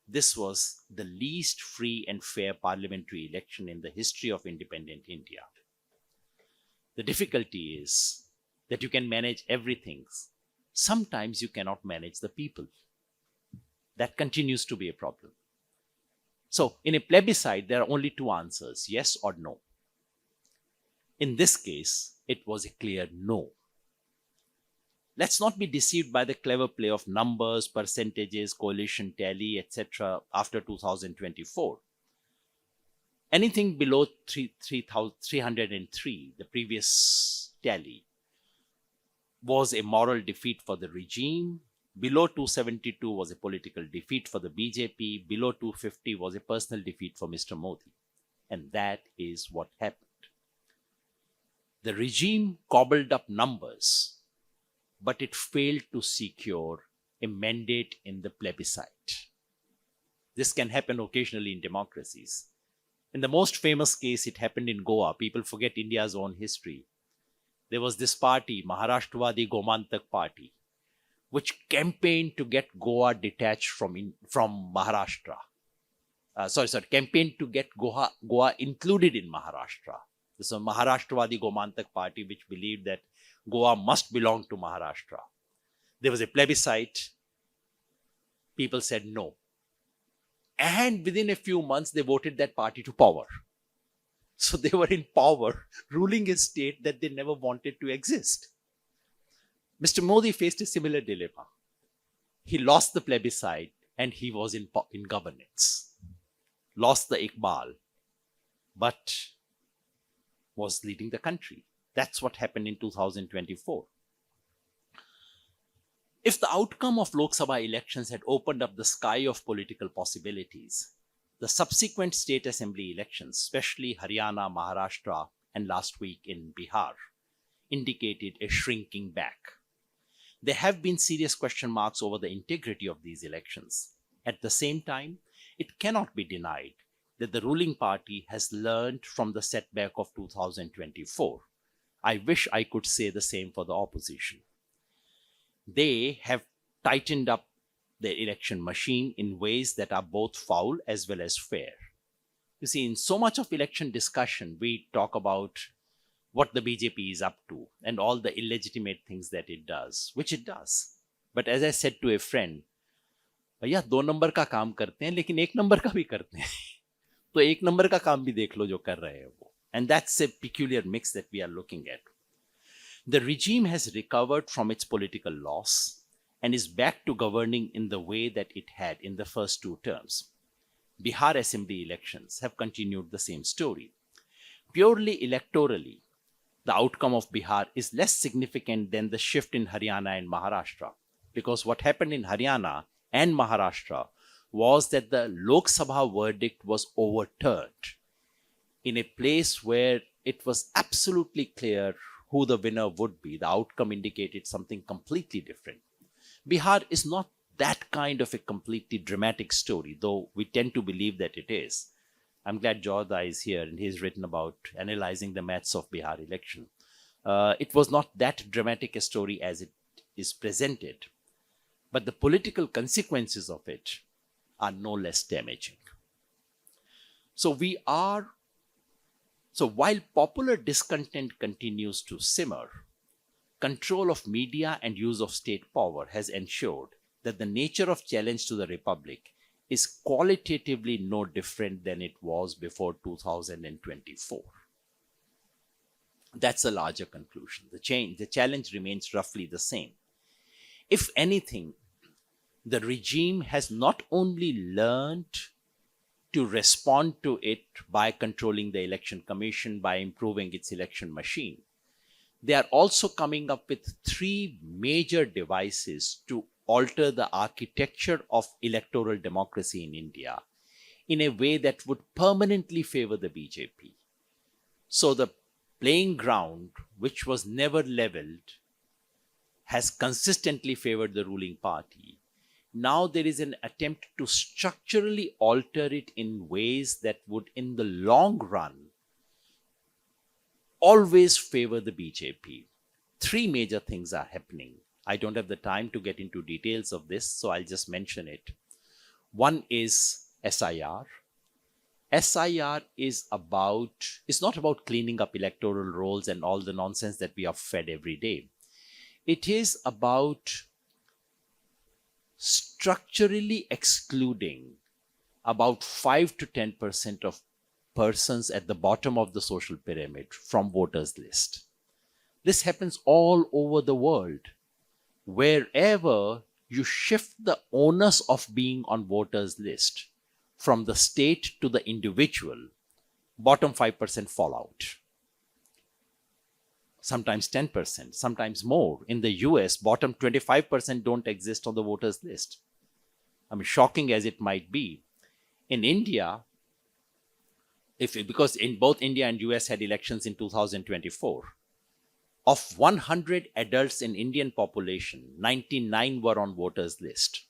This was the least free and fair parliamentary election in the history of independent India. The difficulty is that you can manage everything. Sometimes you cannot manage the people. That continues to be a problem. So in a plebiscite, there are only two answers, yes or no. In this case, it was a clear no. Let's not be deceived by the clever play of numbers, percentages, coalition tally, etc. after 2024. Anything below 303, the previous tally, was a moral defeat for the regime. Below 272 was a political defeat for the BJP. Below 250 was a personal defeat for Mr. Modi. And that is what happened. The regime cobbled up numbers, but it failed to secure a mandate in the plebiscite. This can happen occasionally in democracies. In the most famous case, it happened in Goa. People forget India's own history. There was this party, Maharashtrawadi Gomantak Party, which campaigned to get Goa detached from Maharashtra. Campaigned to get Goa included in Maharashtra. This is a Maharashtrawadi Gomantak Party which believed that Goa must belong to Maharashtra. There was a plebiscite. People said no. And within a few months, they voted that party to power. So they were in power, ruling a state that they never wanted to exist. Mr. Modi faced a similar dilemma. He lost the plebiscite and he was in governance. Lost the Iqbal, but was leading the country. That's what happened in 2024. If the outcome of Lok Sabha elections had opened up the sky of political possibilities, the subsequent state assembly elections, especially Haryana, Maharashtra, and last week in Bihar, indicated a shrinking back. There have been serious question marks over the integrity of these elections. At the same time, it cannot be denied that the ruling party has learned from the setback of 2024. I wish I could say the same for the opposition. They have tightened up their election machine in ways that are both foul as well as fair. You see, in so much of election discussion, we talk about what the BJP is up to and all the illegitimate things that it does, which it does. But as I said to a friend, भैया 2 number का काम करते हैं लेकिन 1 number का भी करते हैं तो 1 नंबर का काम भी देख लो जो कर रहे हैं वो. And that's a peculiar mix that we are looking at. The regime has recovered from its political loss and is back to governing in the way that it had in the first 2 terms. Bihar assembly elections have continued the same story. Purely electorally, the outcome of Bihar is less significant than the shift in Haryana and Maharashtra, because what happened in Haryana and Maharashtra was that the Lok Sabha verdict was overturned in a place where it was absolutely clear who the winner would be. The outcome indicated something completely different. Bihar is not that kind of a completely dramatic story, though we tend to believe that it is. I'm glad Jorda is here and he's written about analyzing the maths of Bihar election. It was not that dramatic a story as it is presented, but the political consequences of it are no less damaging. So while popular discontent continues to simmer, control of media and use of state power has ensured that the nature of challenge to the republic is qualitatively no different than it was before 2024. That's a larger conclusion. The challenge remains roughly the same. If anything, the regime has not only learned to respond to it by controlling the election commission, by improving its election machine, they are also coming up with 3 major devices to alter the architecture of electoral democracy in India in a way that would permanently favor the BJP. So the playing ground, which was never leveled, has consistently favored the ruling party. Now there is an attempt to structurally alter it in ways that would, in the long run, always favor the BJP. Three major things are happening. I don't have the time to get into details of this, so I'll just mention it. One is SIR. SIR is not about cleaning up electoral rolls and all the nonsense that we are fed every day. It is about structurally excluding about 5 to 10% of persons at the bottom of the social pyramid from voters list. This happens all over the world. Wherever you shift the onus of being on voters list from the state to the individual, bottom 5% fall out. Sometimes 10%, sometimes more. In the US, bottom 25% don't exist on the voters list. I mean, shocking as it might be. In India, because in both India and US had elections in 2024, of 100 adults in Indian population, 99 were on voters list.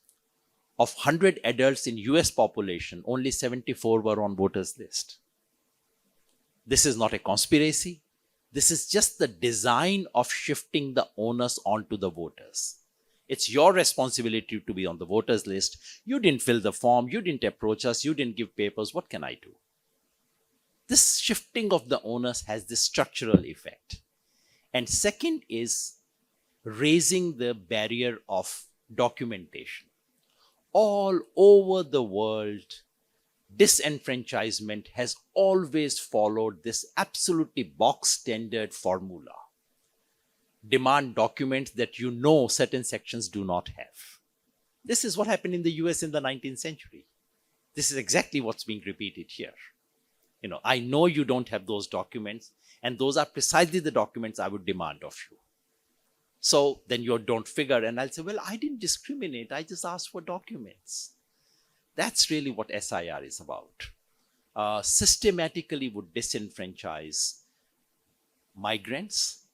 Of 100 adults in US population, only 74 were on voters list. This is not a conspiracy. This is just the design of shifting the onus onto the voters. It's your responsibility to be on the voters list. You didn't fill the form. You didn't approach us. You didn't give papers. What can I do? This shifting of the onus has this structural effect. And second is raising the barrier of documentation. All over the world, disenfranchisement has always followed this absolutely box standard formula. Demand documents that you know certain sections do not have. This is what happened in the US in the 19th century. This is exactly what's being repeated here. I know you don't have those documents, and those are precisely the documents I would demand of you. So then you don't figure, and I'll say, well, I didn't discriminate. I just asked for documents. That's really what SIR is about. Systematically would disenfranchise migrants,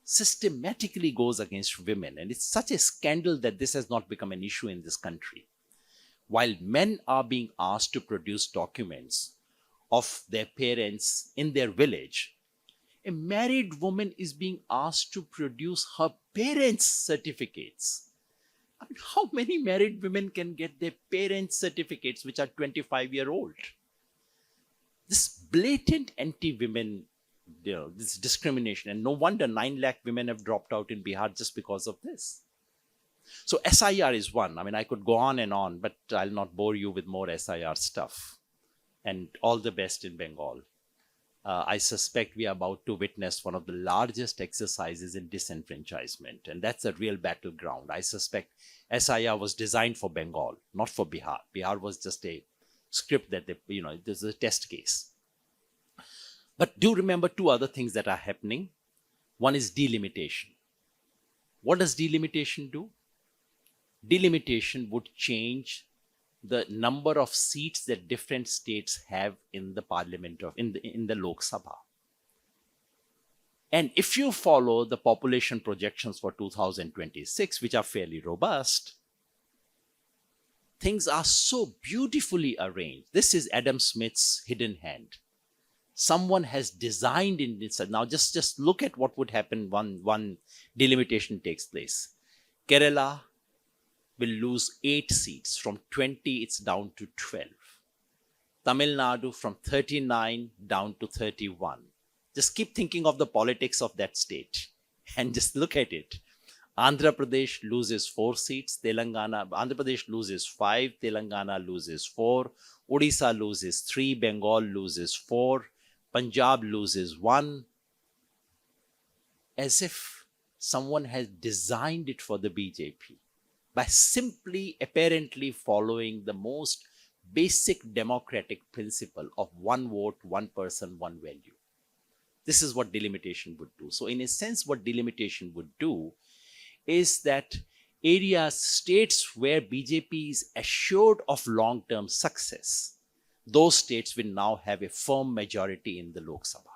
systematically goes against women. And it's such a scandal that this has not become an issue in this country. While men are being asked to produce documents of their parents in their village, a married woman is being asked to produce her parents' certificates. I mean, how many married women can get their parents' certificates which are 25-year-old? This blatant anti-women, this discrimination, and no wonder 9 lakh women have dropped out in Bihar just because of this. So SIR is one. I mean, I could go on, but I'll not bore you with more SIR stuff. And all the best in Bengal. I suspect we are about to witness one of the largest exercises in disenfranchisement, and that's a real battleground. I suspect SIR was designed for Bengal, not for Bihar. Bihar was just a script that this is a test case. But do remember 2 other things that are happening. One is delimitation. What does delimitation do? Delimitation would change the number of seats that different states have in the parliament in the Lok Sabha. And if you follow the population projections for 2026, which are fairly robust, things are so beautifully arranged. This is Adam Smith's hidden hand. Someone has designed in this. Now just look at what would happen one delimitation takes place. Kerala will lose 8 seats. From 20, it's down to 12. Tamil Nadu from 39 down to 31. Just keep thinking of the politics of that state and just look at it. Andhra Pradesh loses 4 seats. Andhra Pradesh loses 5. Telangana loses 4. Odisha loses 3. Bengal loses 4. Punjab loses 1. As if someone has designed it for the BJP. By simply apparently following the most basic democratic principle of 1 vote, 1 person, 1 value. This is what delimitation would do. So in a sense, what delimitation would do is that states where BJP is assured of long-term success, those states will now have a firm majority in the Lok Sabha.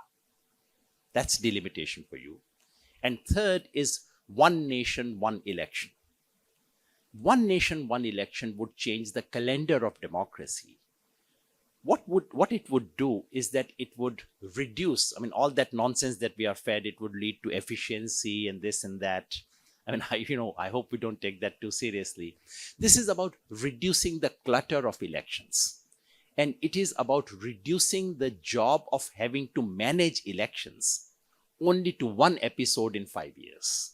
That's delimitation for you. And third is one nation, one election. One nation, one election would change the calendar of democracy. What it would do is that it would reduce, all that nonsense that we are fed, it would lead to efficiency and this and that. I hope we don't take that too seriously. This is about reducing the clutter of elections. And it is about reducing the job of having to manage elections only to one episode in 5 years.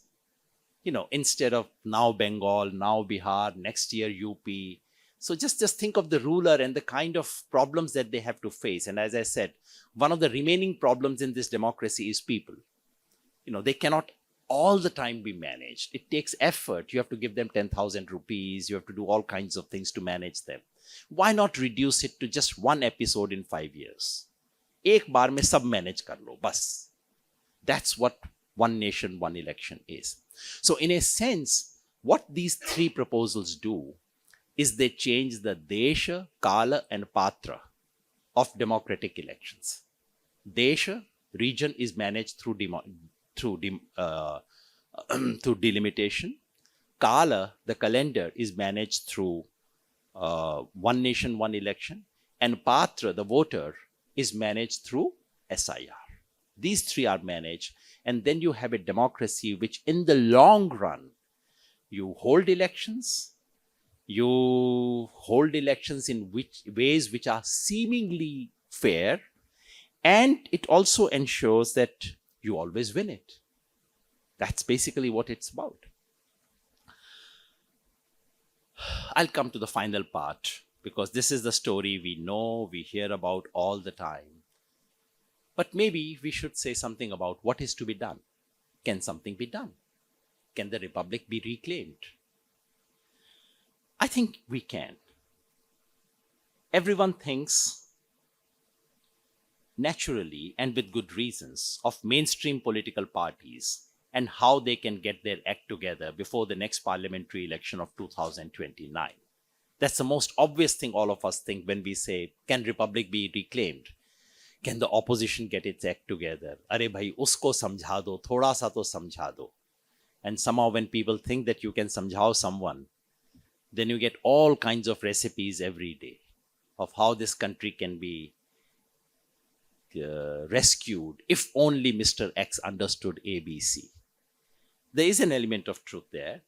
Instead of now Bengal, now Bihar, next year UP. So just think of the ruler and the kind of problems that they have to face. And as I said, one of the remaining problems in this democracy is people. They cannot all the time be managed. It takes effort. You have to give them 10,000 rupees. You have to do all kinds of things to manage them. Why not reduce it to just one episode in 5 years? Ek baar mein sab manage kar lo, bas. That's what one nation, one election is. So in a sense, what these three proposals do is they change the Desha, Kala and Patra of democratic elections. Desha, region, is managed through delimitation. Kala, the calendar, is managed through one nation, one election. And Patra, the voter, is managed through SIR. These three are managed. And then you have a democracy which in the long run, you hold elections in ways which are seemingly fair, and it also ensures that you always win it. That's basically what it's about. I'll come to the final part because this is the story we know, we hear about all the time. But maybe we should say something about what is to be done. Can something be done? Can the Republic be reclaimed? I think we can. Everyone thinks naturally and with good reasons of mainstream political parties and how they can get their act together before the next parliamentary election of 2029. That's the most obvious thing all of us think when we say, can Republic be reclaimed? Can the opposition get its act together? Are bhai, usko samjha do, thoda sa to samjha do. And somehow when people think that you can samjhao someone, then you get all kinds of recipes every day of how this country can be rescued if only Mr. X understood ABC. There is an element of truth there.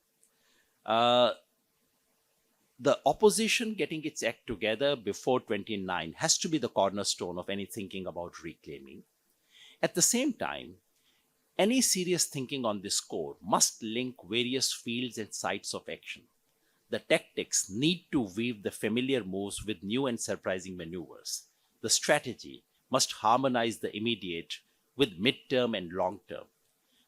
The opposition getting its act together before 29 has to be the cornerstone of any thinking about reclaiming. At the same time, any serious thinking on this score must link various fields and sites of action. The tactics need to weave the familiar moves with new and surprising maneuvers. The strategy must harmonize the immediate with mid-term and long-term.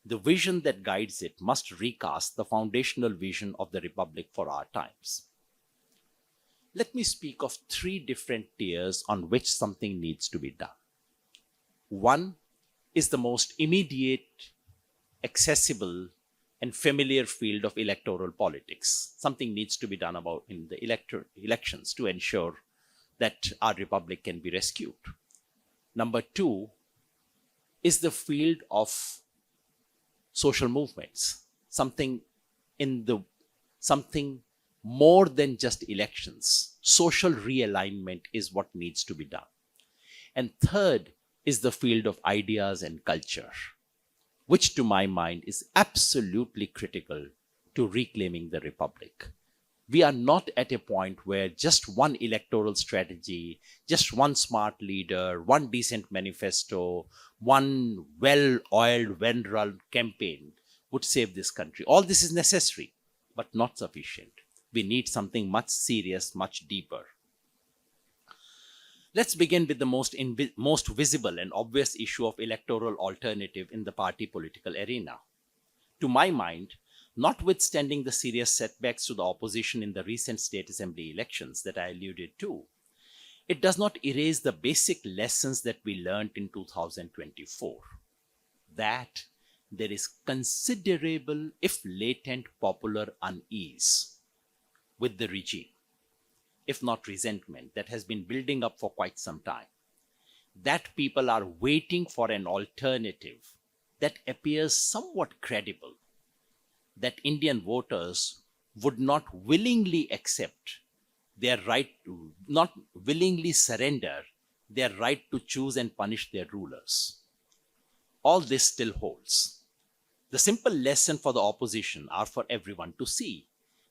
The vision that guides it must recast the foundational vision of the Republic for our times. Let me speak of three different tiers on which something needs to be done. One is the most immediate, accessible, and familiar field of electoral politics. Something needs to be done about in the elections to ensure that our republic can be rescued. Number two is the field of social movements, something more than just elections. Social realignment is what needs to be done. And third is the field of ideas and culture, which to my mind is absolutely critical to reclaiming the republic. We are not at a point where just one electoral strategy, just one smart leader, one decent manifesto, one well-oiled, well-run campaign would save this country. All this is necessary, but not sufficient. We need something much serious, much deeper. Let's begin with the most visible and obvious issue of electoral alternative in the party political arena. To my mind, notwithstanding the serious setbacks to the opposition in the recent state assembly elections that I alluded to, it does not erase the basic lessons that we learned in 2024. That there is considerable, if latent, popular unease with the regime. if not resentment, that has been building up for quite some time. That people are waiting for an alternative that appears somewhat credible, that Indian voters would not willingly accept their right to, not willingly surrender their right to choose and punish their rulers. All this still holds. The simple lesson for the opposition are for everyone to see.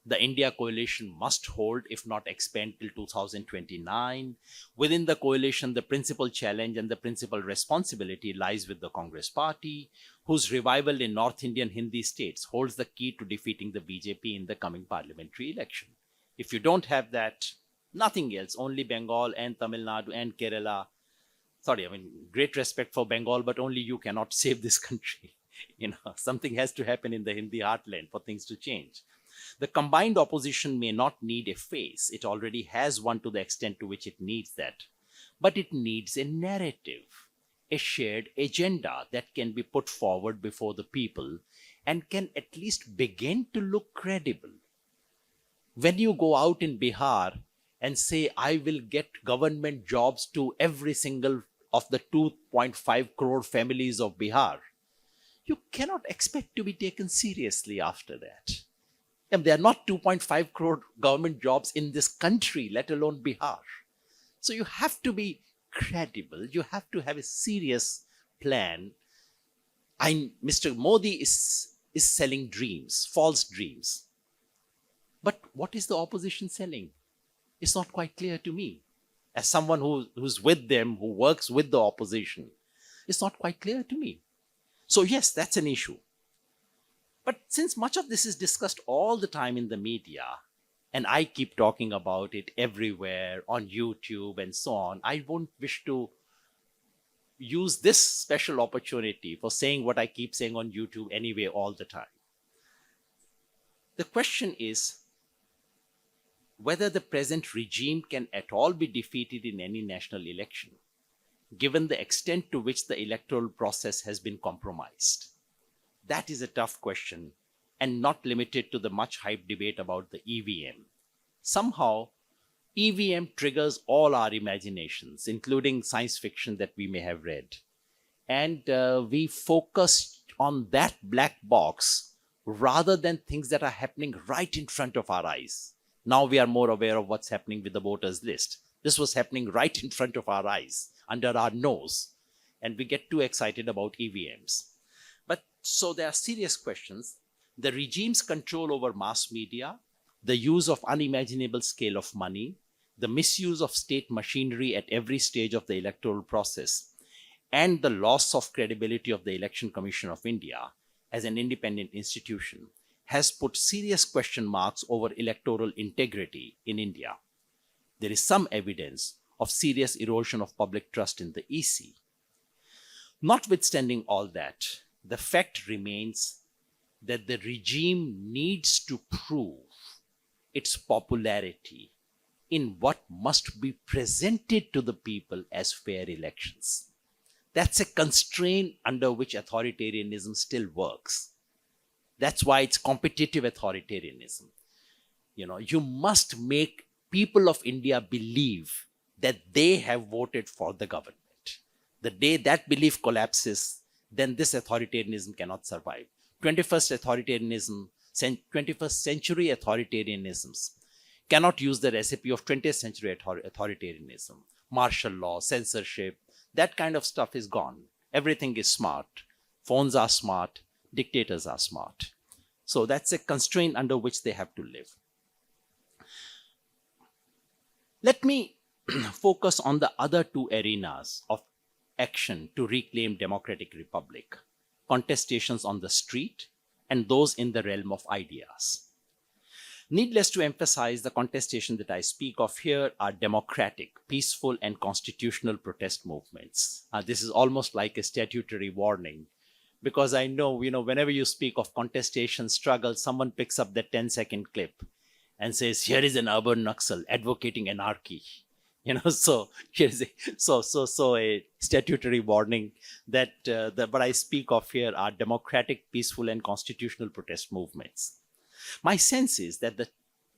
The India coalition must hold, if not expand, till 2029. Within the coalition, the principal challenge and the principal responsibility lies with the Congress party, whose revival in North Indian Hindi states holds the key to defeating the BJP in the coming parliamentary election. If you don't have that, nothing else, only Bengal and Tamil Nadu and Kerala. Sorry, I mean, great respect for Bengal, but only you cannot save this country. Something has to happen in the Hindi heartland for things to change. The combined opposition may not need a face. It already has one to the extent to which it needs that. But it needs a narrative, a shared agenda that can be put forward before the people and can at least begin to look credible. When you go out in Bihar and say, I will get government jobs to every single of the 2.5 crore families of Bihar, you cannot expect to be taken seriously after that. And there are not 2.5 crore government jobs in this country, let alone Bihar. So you have to be credible. You have to have a serious plan. Mr. Modi is selling dreams, false dreams. But what is the opposition selling? It's not quite clear to me. As someone who's with them, who works with the opposition, it's not quite clear to me. So yes, that's an issue. But since much of this is discussed all the time in the media, and I keep talking about it everywhere on YouTube and so on, I won't wish to use this special opportunity for saying what I keep saying on YouTube anyway all the time. The question is whether the present regime can at all be defeated in any national election, given the extent to which the electoral process has been compromised. That is a tough question, and not limited to the much hyped debate about the EVM. Somehow, EVM triggers all our imaginations, including science fiction that we may have read. And we focus on that black box rather than things that are happening right in front of our eyes. Now we are more aware of what's happening with the voters list. This was happening right in front of our eyes, under our nose, and we get too excited about EVMs. But so there are serious questions. The regime's control over mass media, the use of unimaginable scale of money, the misuse of state machinery at every stage of the electoral process, and the loss of credibility of the Election Commission of India as an independent institution has put serious question marks over electoral integrity in India. There is some evidence of serious erosion of public trust in the EC. Notwithstanding all that, the fact remains that the regime needs to prove its popularity in what must be presented to the people as fair elections. That's a constraint under which authoritarianism still works. That's why it's competitive authoritarianism. You must make people of India believe that they have voted for the government. The day that belief collapses, then this authoritarianism cannot survive. 21st century authoritarianisms cannot use the recipe of 20th century authoritarianism. Martial law, censorship, that kind of stuff is gone. Everything is smart. Phones are smart. Dictators are smart. So that's a constraint under which they have to live. Let me focus on the other two arenas of action to reclaim democratic republic: contestations on the street and those in the realm of ideas. Needless to emphasize, the contestations that I speak of here are democratic, peaceful, and constitutional protest movements. This is almost like a statutory warning, because I know, whenever you speak of contestation struggle, someone picks up that 10-second clip and says, here is an urban Naxal advocating anarchy. So here's a statutory warning that what I speak of here are democratic, peaceful, and constitutional protest movements. My sense is that the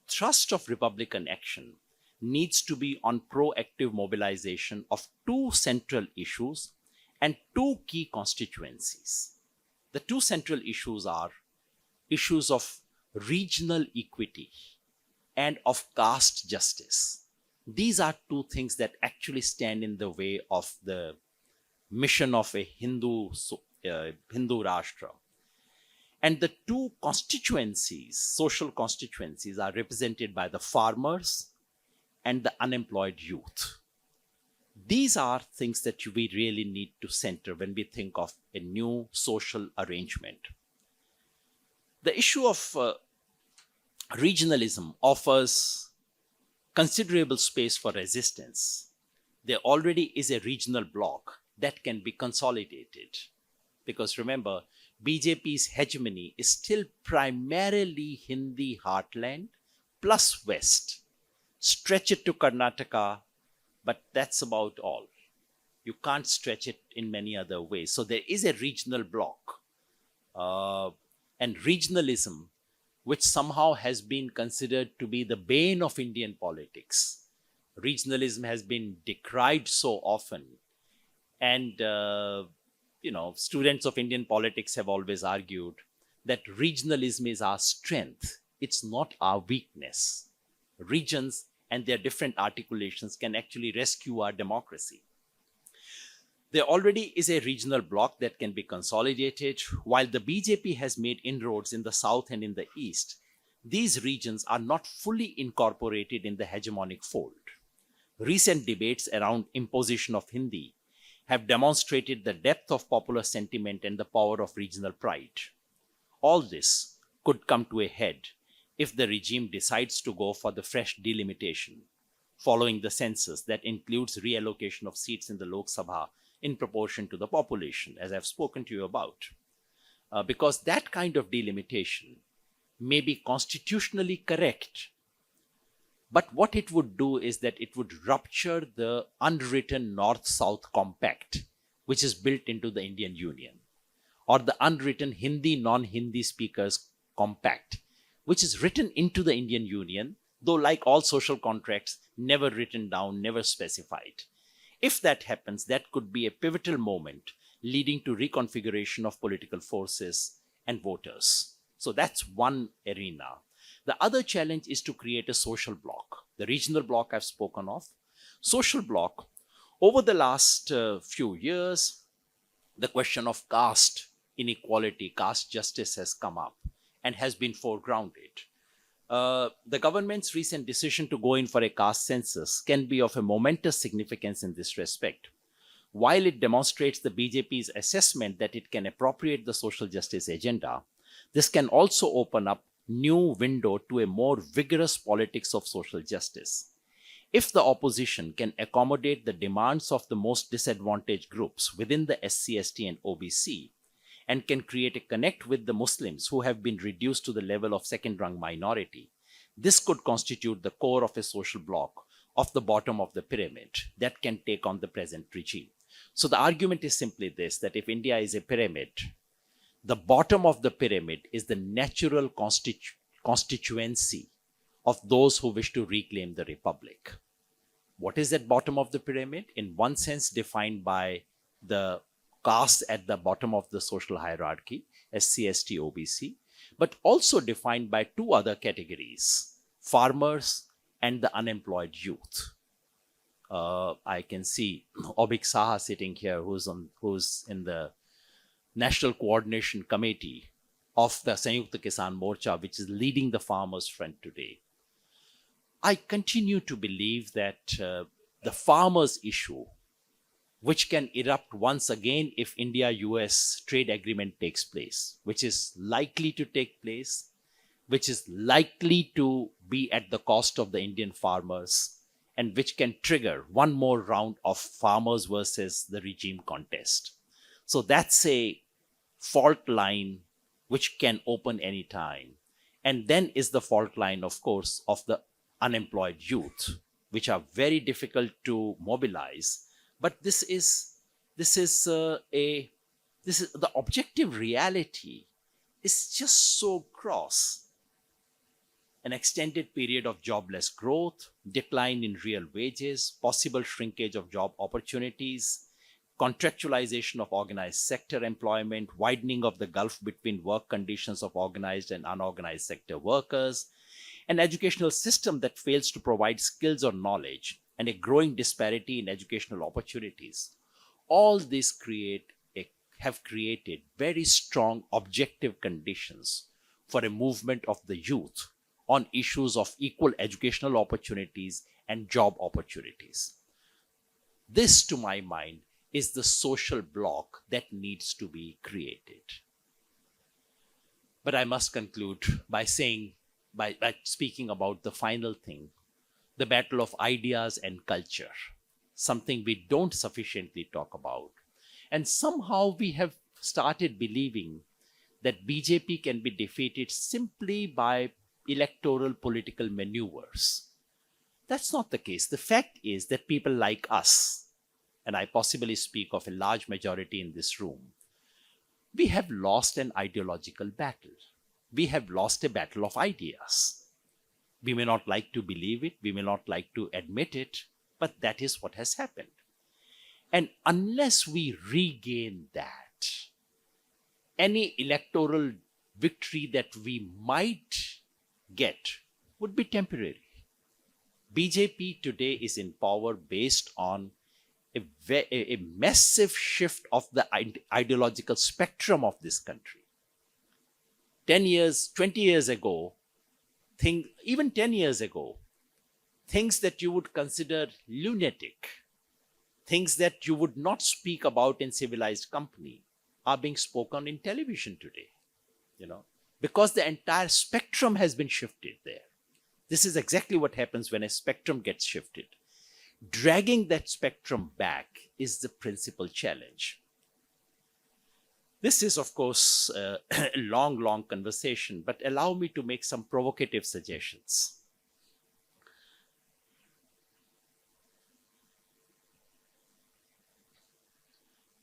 thrust of Republican action needs to be on proactive mobilization of two central issues and two key constituencies. The two central issues are issues of regional equity and of caste justice. These are two things that actually stand in the way of the mission of a Hindu Rashtra. And the two constituencies, social constituencies, are represented by the farmers and the unemployed youth. These are things that we really need to center when we think of a new social arrangement. The issue of regionalism offers considerable space for resistance. There already is a regional bloc that can be consolidated. Because remember, BJP's hegemony is still primarily Hindi heartland plus West. Stretch it to Karnataka, but that's about all. You can't stretch it in many other ways. So there is a regional bloc. And regionalism, which somehow has been considered to be the bane of Indian politics. Regionalism has been decried so often. And, students of Indian politics have always argued that regionalism is our strength. It's not our weakness. Regions and their different articulations can actually rescue our democracy. There already is a regional bloc that can be consolidated. While the BJP has made inroads in the south and in the east, these regions are not fully incorporated in the hegemonic fold. Recent debates around imposition of Hindi have demonstrated the depth of popular sentiment and the power of regional pride. All this could come to a head if the regime decides to go for the fresh delimitation following the census that includes reallocation of seats in the Lok Sabha in proportion to the population, as I've spoken to you about. Because that kind of delimitation may be constitutionally correct, but what it would do is that it would rupture the unwritten North-South compact, which is built into the Indian Union, or the unwritten Hindi non-Hindi speakers compact, which is written into the Indian Union, though like all social contracts, never written down, never specified. If that happens, that could be a pivotal moment leading to reconfiguration of political forces and voters. So that's one arena. The other challenge is to create a social bloc. The regional bloc I've spoken of. Social bloc, over the last few years, the question of caste inequality, caste justice has come up and has been foregrounded. The government's recent decision to go in for a caste census can be of a momentous significance in this respect. While it demonstrates the BJP's assessment that it can appropriate the social justice agenda, this can also open up new window to a more vigorous politics of social justice. If the opposition can accommodate the demands of the most disadvantaged groups within the SC, ST and OBC, and can create a connect with the Muslims who have been reduced to the level of second-rung minority, this could constitute the core of a social bloc of the bottom of the pyramid that can take on the present regime. So the argument is simply this, that if India is a pyramid, the bottom of the pyramid is the natural constituency of those who wish to reclaim the republic. What is that bottom of the pyramid? In one sense, defined by the caste at the bottom of the social hierarchy, SC, ST, OBC, but also defined by two other categories, farmers and the unemployed youth. I can see Obik Saha sitting here, who's in the National Coordination Committee of the Sanyukta Kisan Morcha, which is leading the farmers' front today. I continue to believe that the farmers' issue, which can erupt once again if India-US trade agreement takes place, which is likely to take place, which is likely to be at the cost of the Indian farmers, and which can trigger one more round of farmers versus the regime contest. So that's a fault line which can open any time. And then is the fault line, of course, of the unemployed youth, which are very difficult to mobilize. But this is the objective reality is just so gross. an extended period of jobless growth, decline in real wages, possible shrinkage of job opportunities, contractualization of organized sector employment, widening of the gulf between work conditions of organized and unorganized sector workers, an educational system that fails to provide skills or knowledge, and a growing disparity in educational opportunities. All these have created very strong objective conditions for a movement of the youth on issues of equal educational opportunities and job opportunities. This, to my mind, is the social bloc that needs to be created. But I must conclude by speaking about the final thing, the battle of ideas and culture, something we don't sufficiently talk about. And somehow we have started believing that BJP can be defeated simply by electoral political maneuvers. That's not the case. The fact is that people like us, and I possibly speak of a large majority in this room, we have lost an ideological battle. We have lost a battle of ideas. We may not like to believe it, we may not like to admit it, but that is what has happened. And unless we regain that, any electoral victory that we might get would be temporary. BJP today is in power based on a massive shift of the ideological spectrum of this country. 10 years, 20 years ago, even 10 years ago, things that you would consider lunatic, things that you would not speak about in civilized company, are being spoken in television today, because the entire spectrum has been shifted there. This is exactly what happens when a spectrum gets shifted. Dragging that spectrum back is the principal challenge. This is, of course, a long conversation, but allow me to make some provocative suggestions.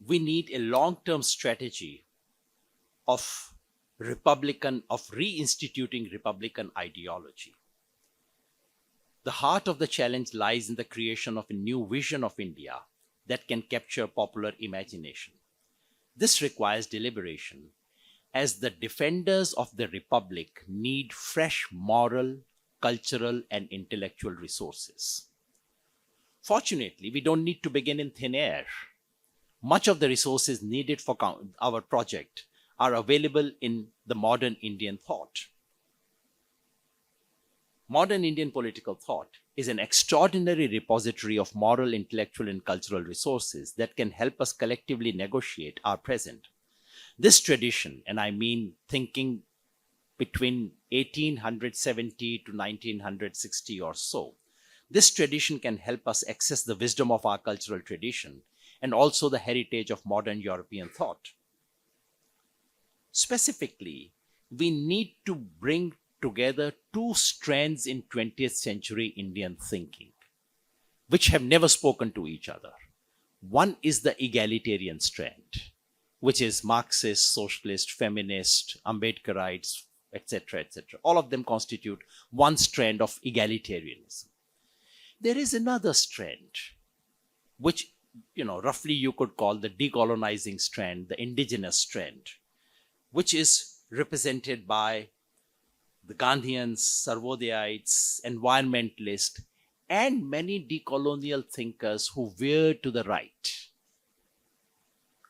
We need a long-term strategy of reinstituting Republican ideology. The heart of the challenge lies in the creation of a new vision of India that can capture popular imagination. This requires deliberation, as the defenders of the Republic need fresh moral, cultural, and intellectual resources. Fortunately, we don't need to begin in thin air. Much of the resources needed for our project are available in the modern Indian thought. Modern Indian political thought is an extraordinary repository of moral, intellectual, and cultural resources that can help us collectively negotiate our present. This tradition, and I mean thinking between 1870 to 1960 or so, this tradition can help us access the wisdom of our cultural tradition and also the heritage of modern European thought. Specifically, we need to bring together two strands in 20th century Indian thinking, which have never spoken to each other. One is the egalitarian strand, which is Marxist, socialist, feminist, Ambedkarites, etc., etc. All of them constitute one strand of egalitarianism. There is another strand, which, roughly you could call the decolonizing strand, the indigenous strand, which is represented by the Gandhians, Sarvodayaites, environmentalists, and many decolonial thinkers who veer to the right.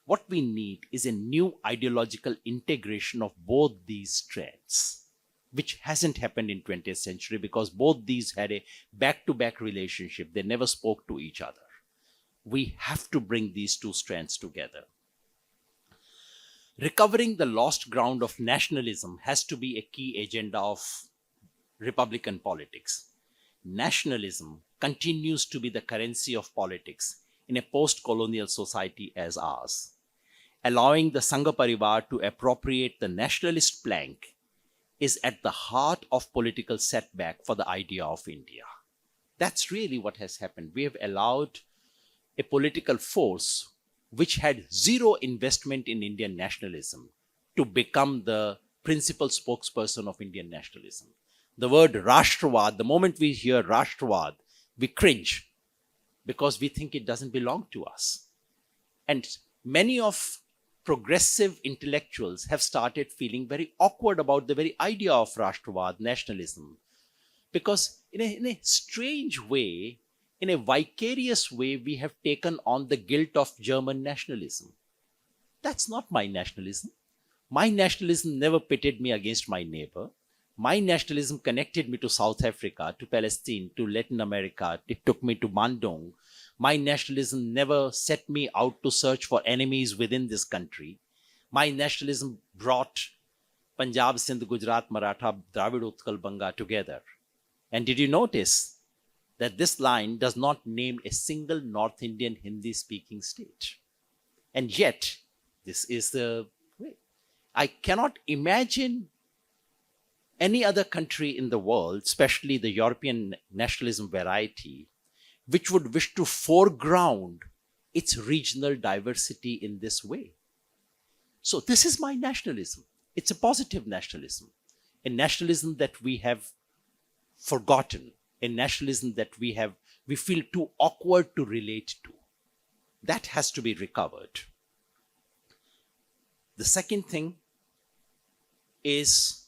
What we need is a new ideological integration of both these strands, which hasn't happened in 20th century because both these had a back-to-back relationship. They never spoke to each other. We have to bring these two strands together. Recovering the lost ground of nationalism has to be a key agenda of Republican politics. Nationalism continues to be the currency of politics in a post-colonial society as ours. Allowing the Sangha Parivar to appropriate the nationalist plank is at the heart of political setback for the idea of India. That's really what has happened. We have allowed a political force which had zero investment in Indian nationalism to become the principal spokesperson of Indian nationalism. The word Rashtravad, the moment we hear Rashtravad, we cringe because we think it doesn't belong to us. And many of progressive intellectuals have started feeling very awkward about the very idea of Rashtravad, nationalism, because in a strange way, in a vicarious way, we have taken on the guilt of German nationalism. That's not my nationalism. My nationalism never pitted me against my neighbor. My nationalism connected me to South Africa, to Palestine, to Latin America. It took me to Bandung. My nationalism never set me out to search for enemies within this country. My nationalism brought Punjab, Sindh, Gujarat, Maratha, Dravid, Utkal, Banga together. And did you notice that this line does not name a single North Indian Hindi-speaking state? And yet, this is the way. I cannot imagine any other country in the world, especially the European nationalism variety, which would wish to foreground its regional diversity in this way. So this is my nationalism. It's a positive nationalism, a nationalism that we have forgotten, a nationalism that we feel too awkward to relate to. That has to be recovered. The second thing is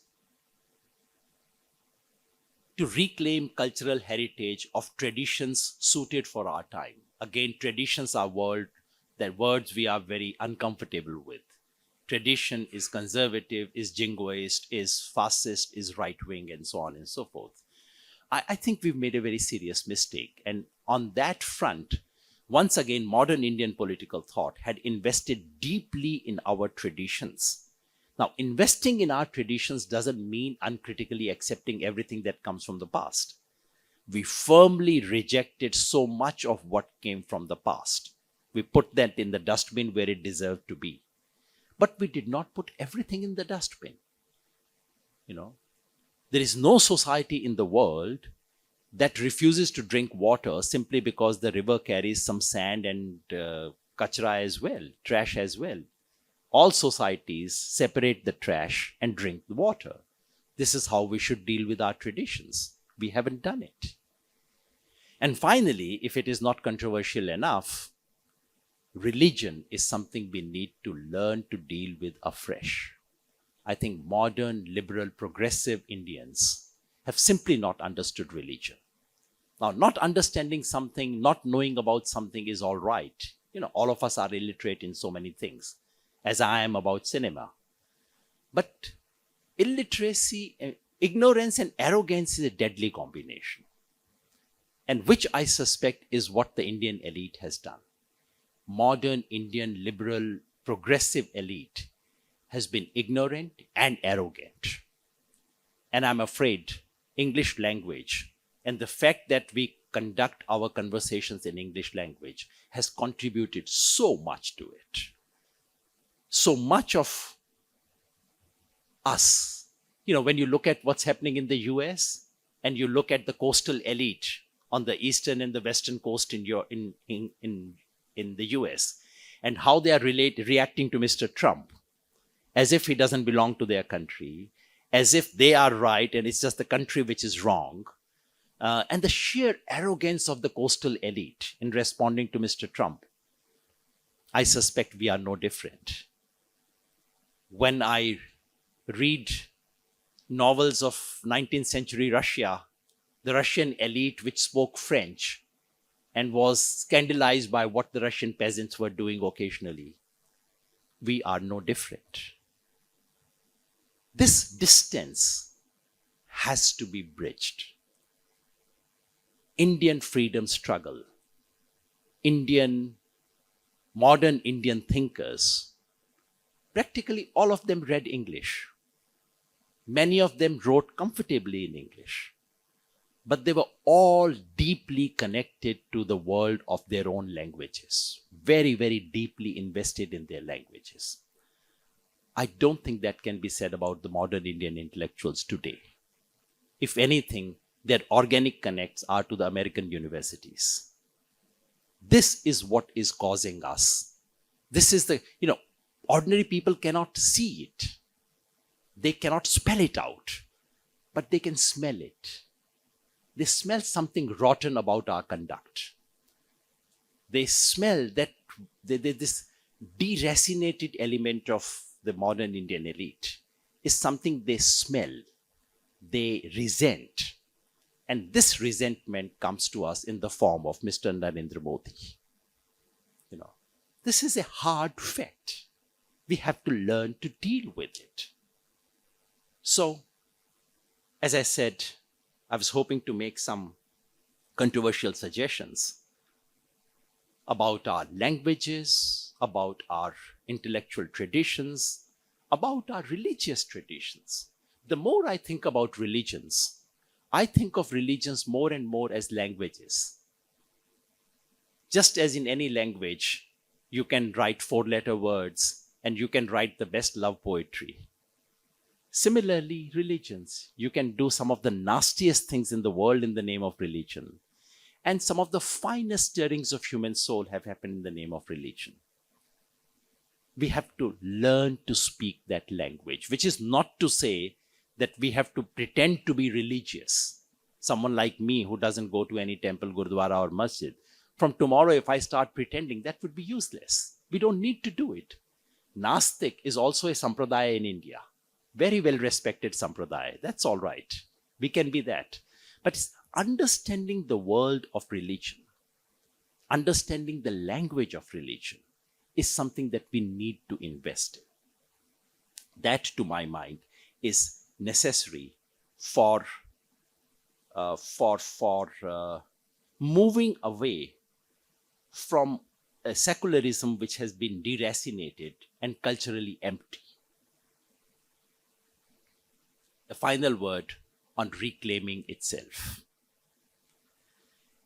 to reclaim cultural heritage of traditions suited for our time. Again, traditions are words we are very uncomfortable with. Tradition is conservative, is jingoist, is fascist, is right-wing, and so on and so forth. I think we've made a very serious mistake. And on that front, once again, modern Indian political thought had invested deeply in our traditions. Now, investing in our traditions doesn't mean uncritically accepting everything that comes from the past. We firmly rejected so much of what came from the past. We put that in the dustbin where it deserved to be. But we did not put everything in the dustbin. There is no society in the world that refuses to drink water simply because the river carries some sand and kachra as well, trash as well. All societies separate the trash and drink the water. This is how we should deal with our traditions. We haven't done it. And finally, if it is not controversial enough, religion is something we need to learn to deal with afresh. I think modern, liberal, progressive Indians have simply not understood religion. Now, not understanding something, not knowing about something is all right. All of us are illiterate in so many things, as I am about cinema. But illiteracy, ignorance and arrogance is a deadly combination. And which I suspect is what the Indian elite has done. Modern Indian liberal progressive elite has been ignorant and arrogant. And I'm afraid English language and the fact that we conduct our conversations in English language has contributed so much to it. So much of us, when you look at what's happening in the US and you look at the coastal elite on the eastern and the western coast in the US and how they are reacting to Mr. Trump as if he doesn't belong to their country, as if they are right and it's just the country which is wrong, and the sheer arrogance of the coastal elite in responding to Mr. Trump, I suspect we are no different. When I read novels of 19th century Russia, the Russian elite which spoke French and was scandalized by what the Russian peasants were doing occasionally, we are no different. This distance has to be bridged. Indian freedom struggle, modern Indian thinkers, practically all of them read English. Many of them wrote comfortably in English, but they were all deeply connected to the world of their own languages, very, very deeply invested in their languages. I don't think that can be said about the modern Indian intellectuals today. If anything, their organic connects are to the American universities. This is what is causing us. This is ordinary people cannot see it. They cannot spell it out. but they can smell it. They smell something rotten about our conduct. They smell that this deracinated element of the modern Indian elite is something they smell, they resent. And this resentment comes to us in the form of Mr. Narendra Modi. This is a hard fact. We have to learn to deal with it. So, as I said, I was hoping to make some controversial suggestions about our languages, about our intellectual traditions, about our religious traditions. The more I think about religions, I think of religions more and more as languages. Just as in any language, you can write 4-letter words and you can write the best love poetry. Similarly, religions, you can do some of the nastiest things in the world in the name of religion. And some of the finest stirrings of human soul have happened in the name of religion. We have to learn to speak that language, which is not to say that we have to pretend to be religious. Someone like me who doesn't go to any temple, gurdwara or masjid, from tomorrow if I start pretending, that would be useless. We don't need to do it. Nastik is also a sampradaya in India. Very well respected sampradaya. That's all right. We can be that. But it's understanding the world of religion, understanding the language of religion is something that we need to invest in. That, to my mind, is necessary for moving away from a secularism which has been deracinated and culturally empty. A final word on reclaiming itself.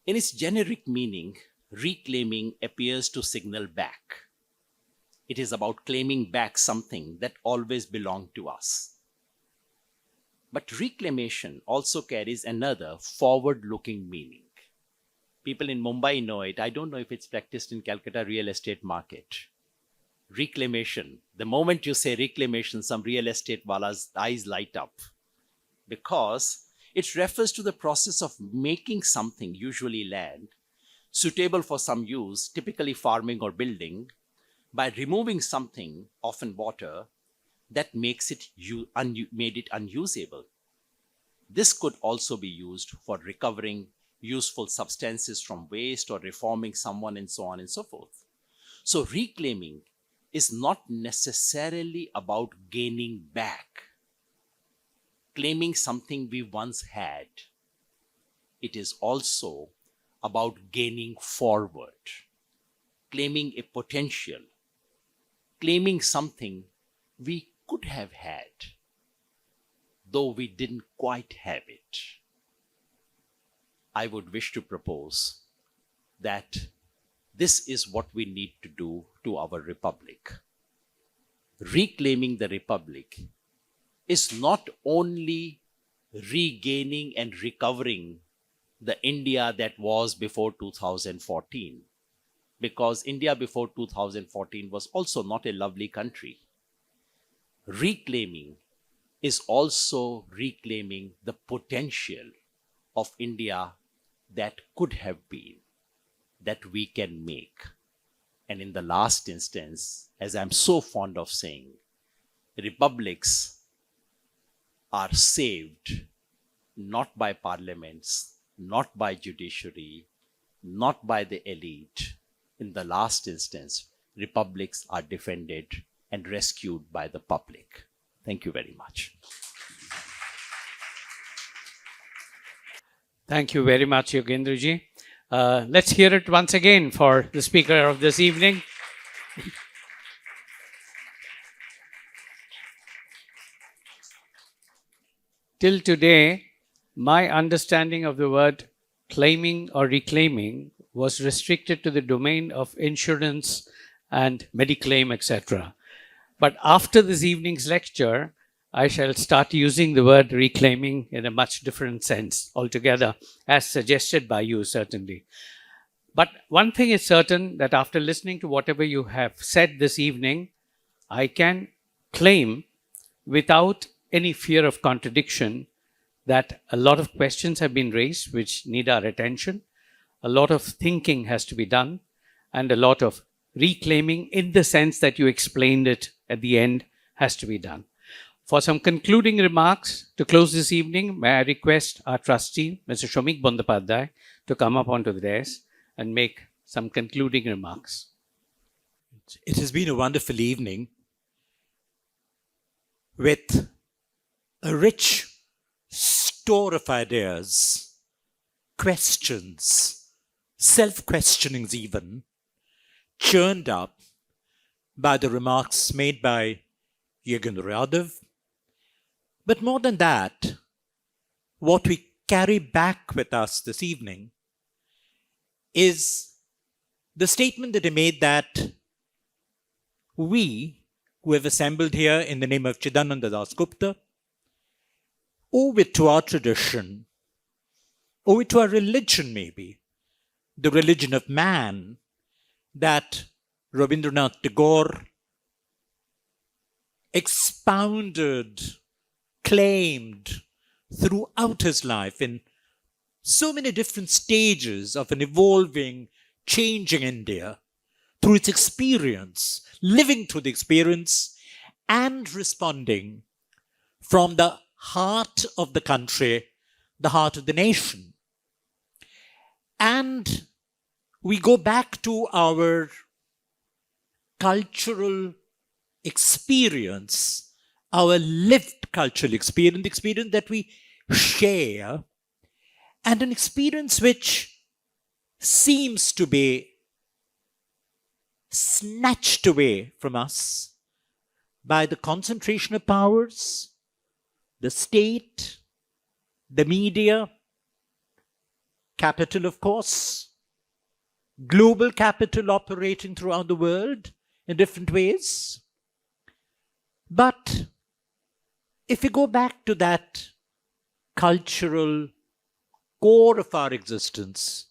In its generic meaning, reclaiming appears to signal back. It is about claiming back something that always belonged to us. But reclamation also carries another forward-looking meaning. People in Mumbai know it. I don't know if it's practiced in Calcutta real estate market. Reclamation. The moment you say reclamation, some real estate wala's eyes light up, because it refers to the process of making something, usually land, suitable for some use, typically farming or building, by removing something, often water, that makes it made it unusable. This could also be used for recovering useful substances from waste or reforming someone and so on and so forth. So reclaiming is not necessarily about gaining back, claiming something we once had. It is also about gaining forward, claiming a potential, claiming something we could have had, though we didn't quite have it. I would wish to propose that this is what we need to do to our republic. Reclaiming the republic is not only regaining and recovering the India that was before 2014, because India before 2014 was also not a lovely country. Reclaiming is also reclaiming the potential of India that could have been, that we can make. And in the last instance, as I'm so fond of saying, republics are saved not by parliaments, not by judiciary, not by the elite. In the last instance, republics are defended and rescued by the public. Thank you very much. Thank you very much, Yogendra ji. Let's hear it once again for the speaker of this evening. Till today, my understanding of the word claiming or reclaiming was restricted to the domain of insurance and mediclaim, etc. But after this evening's lecture, I shall start using the word reclaiming in a much different sense altogether, as suggested by you, certainly. But one thing is certain, that after listening to whatever you have said this evening, I can claim without any fear of contradiction that a lot of questions have been raised which need our attention. A lot of thinking has to be done, and a lot of reclaiming, in the sense that you explained it at the end, has to be done. For some concluding remarks to close this evening, may I request our trustee, Mr. Shomik Bondapadhyay, to come up onto the dais and make some concluding remarks. It has been a wonderful evening with a rich store of ideas, questions, self-questionings even, churned up by the remarks made by Yogendra Yadav. But more than that, what we carry back with us this evening is the statement that he made that we, who have assembled here in the name of Chidananda Dasgupta, owe it to our tradition, owe it to our religion maybe, the religion of man, that Rabindranath Tagore expounded, claimed throughout his life in so many different stages of an evolving, changing India, through its experience, living through the experience, and responding from the heart of the country, the heart of the nation. And we go back to our cultural experience, our lived cultural experience, the experience that we share, and an experience which seems to be snatched away from us by the concentration of powers, the state, the media, capital, of course, global capital operating throughout the world in different ways. But if we go back to that cultural core of our existence,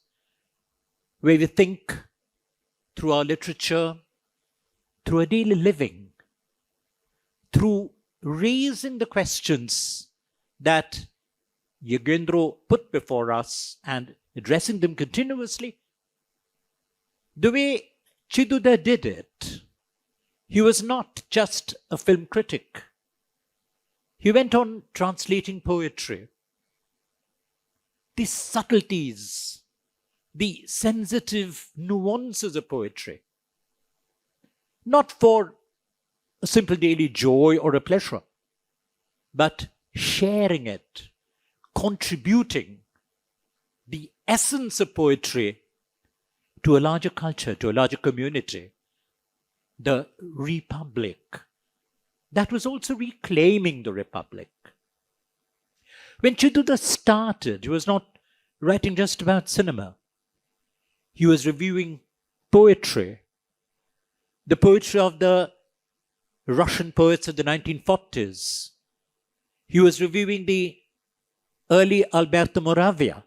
where we think through our literature, through our daily living, through raising the questions that Yogendra put before us and addressing them continuously, the way Chiduda did it, he was not just a film critic. He went on translating poetry, the subtleties, the sensitive nuances of poetry, not for a simple daily joy or a pleasure, but sharing it, contributing the essence of poetry to a larger culture, to a larger community, the Republic. That was also reclaiming the Republic. When Chiduda started, he was not writing just about cinema. He was reviewing poetry, the poetry of the Russian poets of the 1940s. He was reviewing the early Alberto Moravia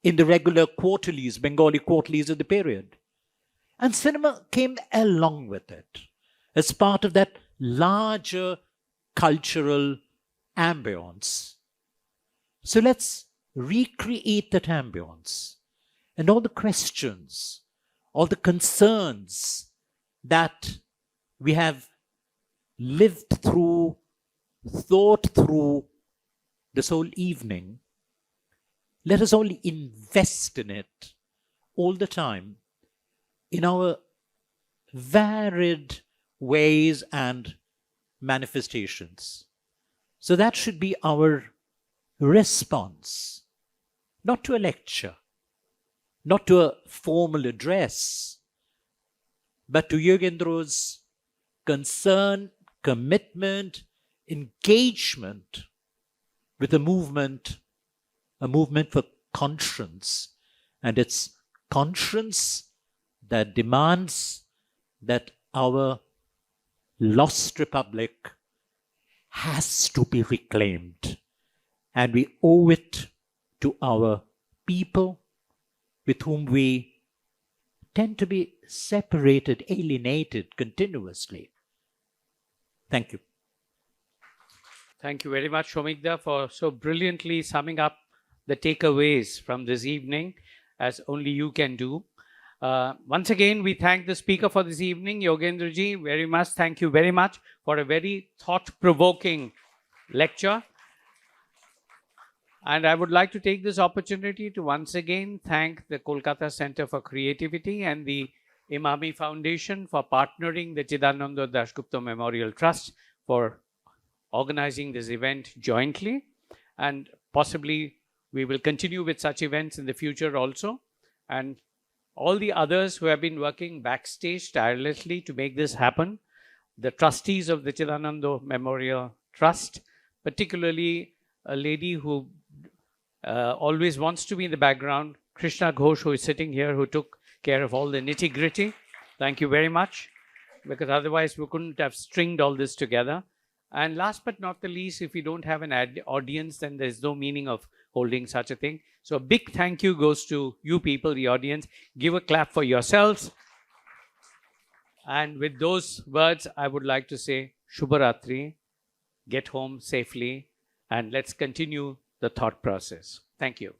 in the regular quarterlies, Bengali quarterlies of the period. And cinema came along with it as part of that larger cultural ambience. So let's recreate that ambience and all the questions, all the concerns that we have lived through, thought through this whole evening. Let us all invest in it all the time in our varied ways and manifestations. So that should be our response, not to a lecture, not to a formal address, but to Yogendra's concern, commitment, engagement with a movement for conscience. And it's conscience that demands that our lost republic has to be reclaimed. And we owe it to our people with whom we tend to be separated, alienated continuously. Thank you. Thank you very much, Shomikda, for so brilliantly summing up the takeaways from this evening, as only you can do. Once again, we thank the speaker for this evening, Yogendra ji, very much. Thank you very much for a very thought-provoking lecture. And I would like to take this opportunity to once again thank the Kolkata Centre for Creativity and the Imami Foundation for partnering the Chidananda Dasgupta Memorial Trust for organizing this event jointly. And possibly we will continue with such events in the future also. And all the others who have been working backstage tirelessly to make this happen, the trustees of the Chidananda Memorial Trust, particularly a lady who always wants to be in the background, Krishna Ghosh, who is sitting here, who took care of all the nitty-gritty. Thank you very much, because otherwise we couldn't have stringed all this together. And last but not the least, if we don't have an audience, then there's no meaning of holding such a thing. So a big thank you goes to you people, the audience. Give a clap for yourselves. And with those words, I would like to say, Shubharatri, get home safely, and let's continue the thought process. Thank you.